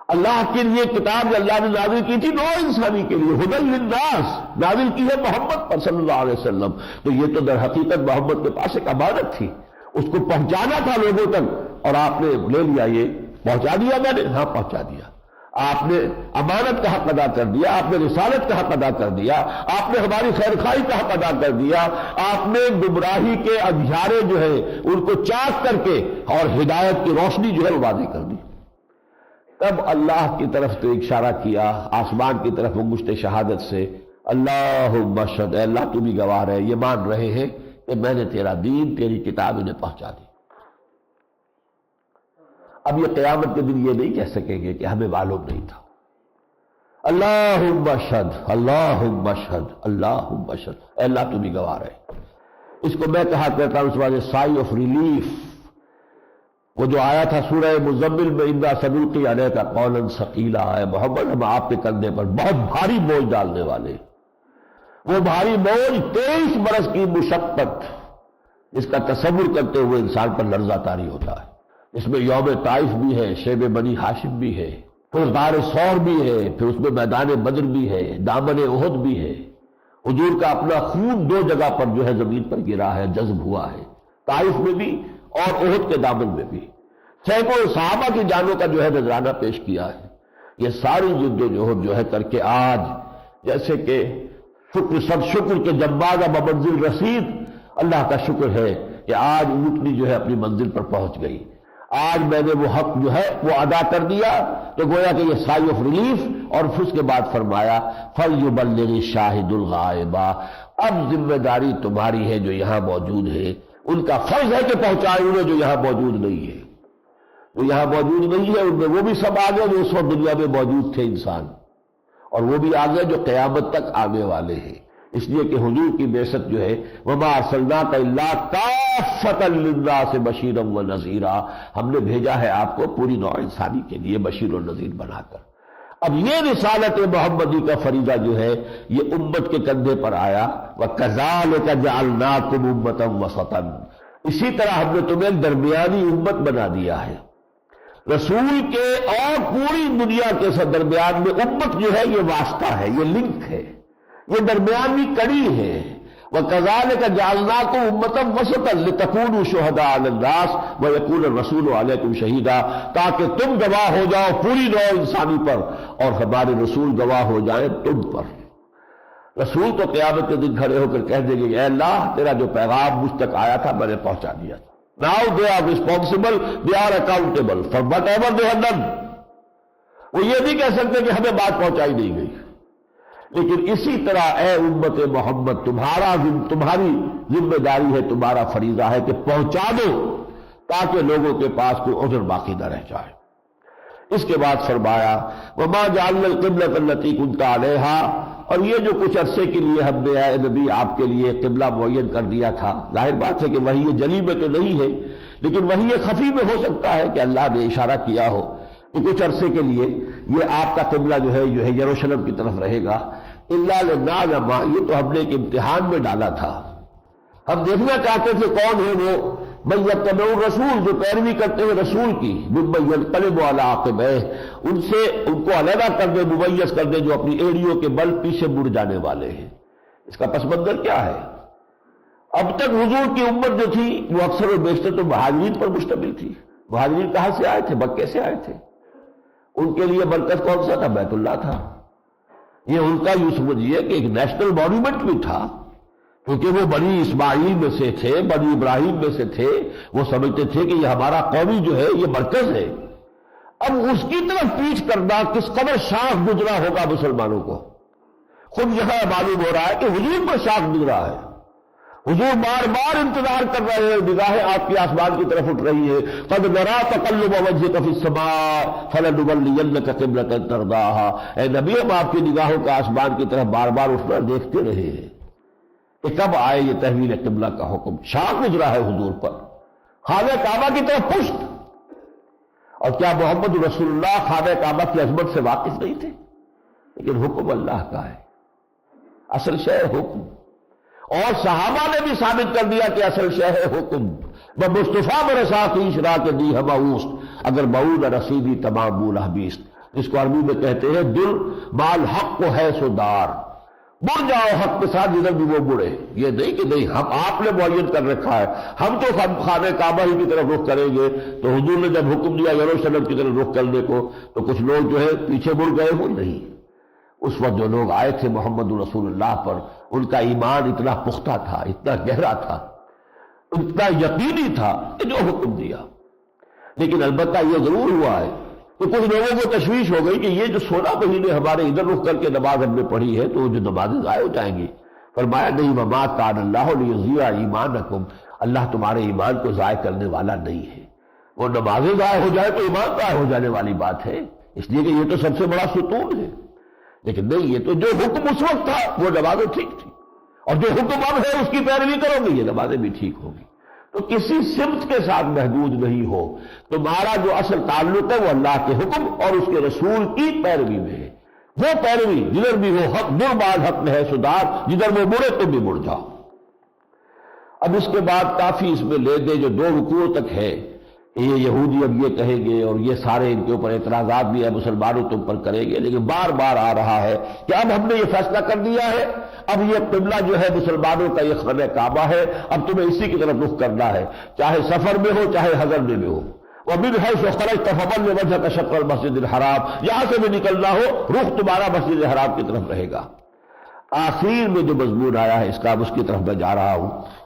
اللہ کے لیے کتاب اللہ نے نازل کی تھی، نو انسانی کے لیے، ہدی للناس نازل کی ہے محمد پر صلی اللہ علیہ وسلم۔ تو یہ تو در حقیقت محمد کے پاس ایک امانت تھی، اس کو پہنچانا تھا لوگوں تک، اور آپ نے لے لیا، یہ پہنچا دیا میں نے، ہاں پہنچا دیا۔ آپ نے امانت کا حق ادا کر دیا، آپ نے رسالت کا حق ادا کر دیا، آپ نے ہماری خیر خواہی کا حق ادا کر دیا، آپ نے گمراہی کے اندھیارے جو ہے ان کو چاک کر کے اور ہدایت کی روشنی جو ہے وہ واضح کر دی۔ تب اللہ کی طرف تو اشارہ کیا، آسمان کی طرف انگشت شہادت سے، اللہم اشہد، اے اللہ تو بھی گواہ رہے، یہ مان رہے ہیں کہ میں نے تیرا دین، تیری کتاب انہیں پہنچا دی۔ اب یہ قیامت کے دن یہ نہیں کہہ سکیں گے کہ ہمیں معلوم نہیں تھا۔ اللہم اشہد، اللہم اشہد، اللہم اشہد، اے اللہ تو بھی گواہ رہے۔ اس کو میں کہا کرتا ہوں اس وجہ سائی آف ریلیف، وہ جو آیا تھا سورہ مزمل میں، انا سنلقی علیک قولا ثقیلا، ہے محمد ہم آپ کے کندھے پر بہت بھاری بوجھ ڈالنے والے۔ وہ بھاری بوجھ 23 برس کی مشقت، جس کا تصور کرتے ہوئے انسان پر لرزہ طاری ہوتا ہے۔ اس میں یوم طائف بھی ہے، شیب بنی ہاشم بھی ہے، پھر غار ثور بھی ہے، پھر اس میں میدان بدر بھی ہے، دامن احد بھی ہے۔ حضور کا اپنا خون 2 جگہ پر جو ہے زمین پر گرا ہے، جذب ہوا ہے، طائف میں بھی اور احد کے دامن میں بھی۔ سینکڑوں صحابہ کی جانوں کا جو ہے نذرانہ پیش کیا ہے۔ یہ ساری جد و جہد جو ہے کر کے آج جیسے کہ شکر سب شکر کے جب باز بمنزل رسید، اللہ کا شکر ہے کہ آج اونٹنی جو ہے اپنی منزل پر پہنچ گئی۔ آج میں نے وہ حق جو ہے وہ ادا کر دیا، تو گویا کہ یہ سائی آف ریلیف۔ اور پھر اس کے بعد فرمایا فَلْيُبَلِّغِ الشَّاهِدُ الْغَائِبَ، اب ذمہ داری تمہاری ہے جو یہاں موجود ہے، ان کا فرض ہے کہ پہنچائے انہیں جو یہاں موجود نہیں ہے۔ جو یہاں موجود نہیں ہے ان میں وہ بھی سب آگے جو اس وقت دنیا میں موجود تھے انسان، اور وہ بھی آگے جو قیامت تک آنے والے ہیں۔ اس لیے کہ حضور کی بعثت جو ہے وَمَا أَرْسَلْنَاكَ إِلَّا كَافَّةً لِلنَّاسِ بَشِيرًا وَنَذِيرًا، ہم نے بھیجا ہے آپ کو پوری نوع انسانی کے لیے بشیر و نذیر بنا کر۔ اب یہ رسالت محمدی کا فریضہ جو ہے یہ امت کے کندھے پر آیا، وَكَذَلِكَ جَعَلْنَاكُمْ أُمَّةً وَسَطًا، اسی طرح ہم نے تمہیں درمیانی امت بنا دیا ہے۔ رسول کے اور پوری دنیا کے درمیان میں امت جو ہے یہ واسطہ ہے، یہ لنک ہے، یہ درمیانی کڑی ہے۔ وَكَذَلِكَ جَعَلْنَاكُمْ أُمَّةً وَسَطًا لِتَكُونُوا شُهَدَاءَ عَلَى النَّاسِ وَيَكُونَ الرَّسُولُ عَلَيْكُمْ شَهِيدًا، تاکہ تم گواہ ہو جاؤ پوری نوع انسانی پر اور ہمارے رسول گواہ ہو جائیں تم پر۔ رسول تو قیامت کے دن کھڑے ہو کر کہہ دیں گے اے اللہ تیرا جو پیغام مجھ تک آیا تھا میں نے پہنچا دیا تھا۔ Now they are responsible, they are accountable for whatever they have done۔ وہ یہ نہیں کہہ سکتے کہ ہمیں بات پہنچائی نہیں گئی۔ لیکن اسی طرح اے امت محمد تمہاری ذمہ داری ہے، تمہارا فریضہ ہے کہ پہنچا دو تاکہ لوگوں کے پاس کوئی عذر باقی نہ رہ جائے۔ اس کے بعد فرمایا وَمَا جَعَلْنَا الْقِبْلَةَ الَّتِي كُنْتَ عَلَيْهَا، اور یہ جو کچھ عرصے کے لیے ہم نے اے نبی آپ کے لیے قبلہ معین کر دیا تھا، ظاہر بات ہے کہ وحی جلی میں تو نہیں ہے لیکن وحی خفی میں ہو سکتا ہے کہ اللہ نے اشارہ کیا ہو کہ کچھ عرصے کے لیے یہ آپ کا قبلہ جو ہے یروشلم کی طرف رہے گا۔ اِلَّا لِنَعْلَمَ، یہ تو ہم نے ایک امتحان میں ڈالا تھا، ہم دیکھنا چاہتے تھے کون ہے وہ مَن يَتَّبِعُ الرَّسُولَ، جو پیروی کرتے ہیں رسول کی، مِمَّن يَنقَلِبُ عَلَىٰ عَقِبَیْهِ، ان سے ان کو علیحدہ کر دے، ممیز کر دے جو اپنی ایڑیوں کے بل پیچھے مڑ جانے والے ہیں۔ اس کا پس منظر کیا ہے؟ اب تک حضور کی امت جو تھی وہ اکثر و بیشتر تو مہاجرین پر مشتمل تھی۔ مہاجرین کہاں سے آئے تھے؟ مکے سے آئے تھے۔ ان کے لیے مرکز کون سا تھا؟ بیت اللہ تھا۔ یہ ان کا یوں سمجھیے کہ ایک نیشنل مانومنٹ بھی تھا، کیونکہ وہ بنی اسماعیل میں سے تھے، بنی ابراہیم میں سے تھے، وہ سمجھتے تھے کہ یہ ہمارا قومی جو ہے یہ مرکز ہے۔ اب اس کی طرف پیچھ کرنا کس قدر شاخ گزرا ہوگا مسلمانوں کو، خود یہاں معلوم ہو رہا ہے کہ حضور پر شاخ گزرا ہے۔ حضور بار بار انتظار کر رہے ہیں، نگاہیں آپ کی آسمان کی طرف اٹھ رہی ہے۔ قد نرى تقلب وجهك في السماء فلنولينك قبلة ترضاها، اے نبی ہم آپ کی نگاہوں کا آسمان کی طرف بار بار اٹھنا دیکھتے رہے ہیں کہ کب آئے یہ تحویل قبلہ کا حکم۔ شاخ گزرا ہے حضور پر، خانہ کعبہ کی طرف پشت۔ اور کیا محمد رسول اللہ خانہ کعبہ کی عظمت سے واقف نہیں تھے؟ لیکن حکم اللہ کا ہے، اصل شے حکم، اور صحابہ نے بھی ثابت کر دیا کہ اصل شے ہے حکم بمصطفیٰ برسا کی شرا کے دی ہم اوست اگر معود رسیدی تمام بولہ بیست، جس کو عربی میں کہتے ہیں دل مال حق کو ہے سودار، مڑ جاؤ حق کے ساتھ جدھر بھی وہ مڑے. یہ نہیں کہ نہیں ہم آپ نے معین کر رکھا ہے، ہم تو خانہ کعبہ ہی کی طرف رخ کریں گے. تو حضور نے جب حکم دیا یروشلم کی طرف رخ کرنے کو تو کچھ لوگ جو ہے پیچھے مڑ گئے ہو نہیں. اس وقت جو لوگ آئے تھے محمد رسول اللہ پر، ان کا ایمان اتنا پختہ تھا، اتنا گہرا تھا، اتنا یقینی تھا کہ جو حکم دیا. لیکن البتہ یہ ضرور ہوا ہے کہ کچھ لوگوں کو تشویش ہو گئی کہ یہ جو 16 مہینے ہمارے ادھر رخ کر کے نماز ہم نے پڑھی ہے تو وہ جو نمازیں ضائع ہو جائیں گی. فرمایا نہیں وما کان اللہ لیضیع ایمانکم، اللہ تمہارے ایمان کو ضائع کرنے والا نہیں ہے. وہ نمازیں ضائع ہو جائے تو ایمان ضائع ہو جانے والی بات ہے، اس لیے کہ یہ تو سب سے بڑا ستون ہے. لیکن نہیں، یہ تو جو حکم اس وقت تھا وہ نمازیں ٹھیک تھی، اور جو حکم اب ہے اس کی پیروی کرو گے یہ نمازیں بھی ٹھیک ہوگی. تو کسی سمت کے ساتھ محدود نہیں ہو. تمہارا جو اصل تعلق ہے وہ اللہ کے حکم اور اس کے رسول کی پیروی میں ہے. وہ پیروی جدھر بھی وہ حق برباد حق میں ہے سدار، جدھر وہ مڑے تم بھی مڑ جاؤ. اب اس کے بعد کافی اس میں لے دے جو 2 رکوعوں تک ہے کہ یہ یہودی اب یہ کہیں گے اور یہ سارے ان کے اوپر اعتراضات بھی ہے مسلمانوں تم پر کریں گے. لیکن بار بار آ رہا ہے کہ اب ہم نے یہ فیصلہ کر دیا ہے، اب یہ قبلہ جو ہے مسلمانوں کا یہ خانہ کعبہ ہے، اب تمہیں اسی کی طرف رخ کرنا ہے، چاہے سفر میں ہو چاہے حضر میں ہو. وَمِنْ حَيْثُ خَرَجْتَ فَوَلِّ وَجْهَكَ شَطْرَ الْمَسْجِدِ الْحَرَامِ، یہاں سے بھی نکلنا ہو رخ تمہارا مسجد حرام کی طرف رہے گا. آخر میں جو مضمون آیا ہے اس کا اب اس کی طرف میں جا رہا ہوں.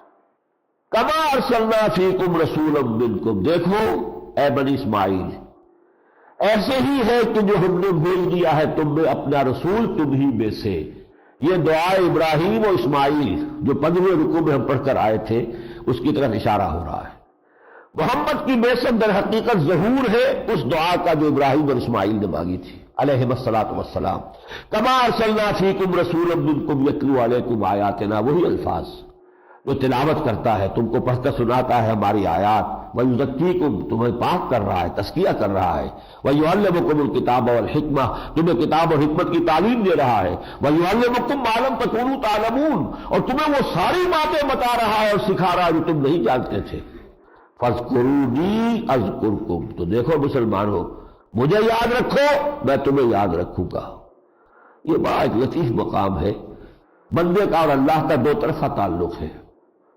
کما ارسلنا فیکم رسولا منکم، دیکھو اے بنی اسماعیل ایسے ہی ہے کہ جو ہم نے بھیج دیا ہے تم میں اپنا رسول تم ہی میں سے. یہ دعائے ابراہیم و اسماعیل جو 15ویں رکوع میں ہم پڑھ کر آئے تھے اس کی طرف اشارہ ہو رہا ہے. محمد کی بعثت در حقیقت ظہور ہے اس دعا کا جو ابراہیم اور اسماعیل نے مانگی تھی علیہم الصلاۃ والسلام. کما ارسلنا فیکم رسولا منکم یتلو علیکم آیاتنا، وہی الفاظ جو تلاوت کرتا ہے، تم کو پڑھ کر سناتا ہے ہماری آیات. وَيُزَكِّيكُمْ، تمہیں پاک کر رہا ہے، تزکیہ کر رہا ہے. وَيُعَلِّمُكُمُ الْكِتَابَ وَالْحِکْمَةَ، تمہیں کتاب اور حکمت کی تعلیم دے رہا ہے. وَيُعَلِّمُكُمْ مَا لَمْ تَكُونُوا تَعْلَمُونَ، اور تمہیں وہ ساری باتیں بتا رہا ہے اور سکھا رہا ہے جو تم نہیں جانتے تھے. فَاذْكُرُونِي أَذْكُرْكُمْ، تو دیکھو مسلمانوں مجھے یاد رکھو میں تمہیں یاد رکھوں گا. یہ بڑا ایک لطیف مقام ہے. بندے کا اور اللہ کا 2 طرفہ تعلق ہے.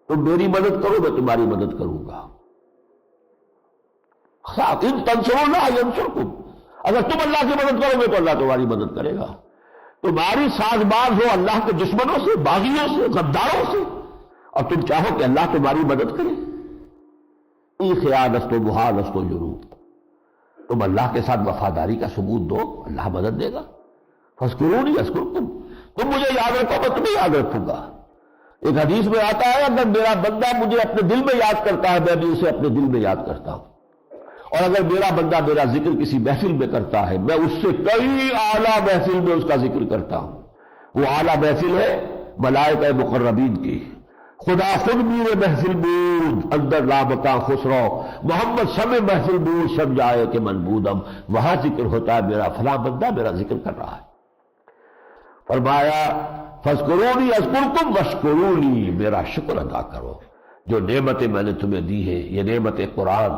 تم میری مدد کرو میں تمہاری مدد کروں گا. ان تنصروا اللہ ینصرکم، اگر تم اللہ کی مدد کرو گے تو اللہ تمہاری مدد کرے گا. تمہاری ساز باز ہو اللہ کے دشمنوں سے، باغیوں سے، غداروں سے، اور تم چاہو کہ اللہ تمہاری مدد کرے. ای خیانت و محالت و جروب، تم اللہ کے ساتھ وفاداری کا ثبوت دو اللہ مدد دے گا. فاذکرونی اذکرکم، تم مجھے یاد رکھو میں تمہیں یاد رکھوں گا. ایک حدیث میں آتا ہے اگر میرا بندہ مجھے اپنے دل میں یاد کرتا ہے میں بھی اسے اپنے دل میں یاد کرتا ہوں. اور اگر میرا بندہ میرا ذکر کسی محفل میں کرتا ہے میں اس سے کئی اعلیٰ محفل میں اس کا ذکر کرتا ہوں. وہ اعلیٰ محفل ہے ملائکہ مقربین کی. خدا خود میرے محفل بود اندر لامکاں خسرو، محمد شب محفل بود شب جائے کہ من بودم، وہاں ذکر ہوتا ہے میرا فلاں بندہ میرا ذکر کر رہا ہے. فرمایا فاذکرونی اذکرکم واشکرونی، میرا شکر ادا کرو. جو نعمتیں میں نے تمہیں دی ہے، یہ نعمت قرآن،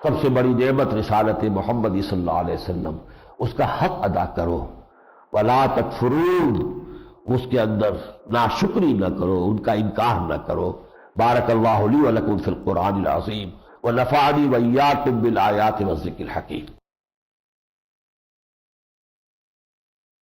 سب سے بڑی نعمت رسالت محمد صلی اللہ علیہ وسلم، اس کا حق ادا کرو. ولا تکفرون، اس کے اندر ناشکری نہ کرو، ان کا انکار نہ کرو. بارک اللہ لی ولکم فی القرآن العظیم ونفعنی وإیاکم بالآیات والذکر الحکیم.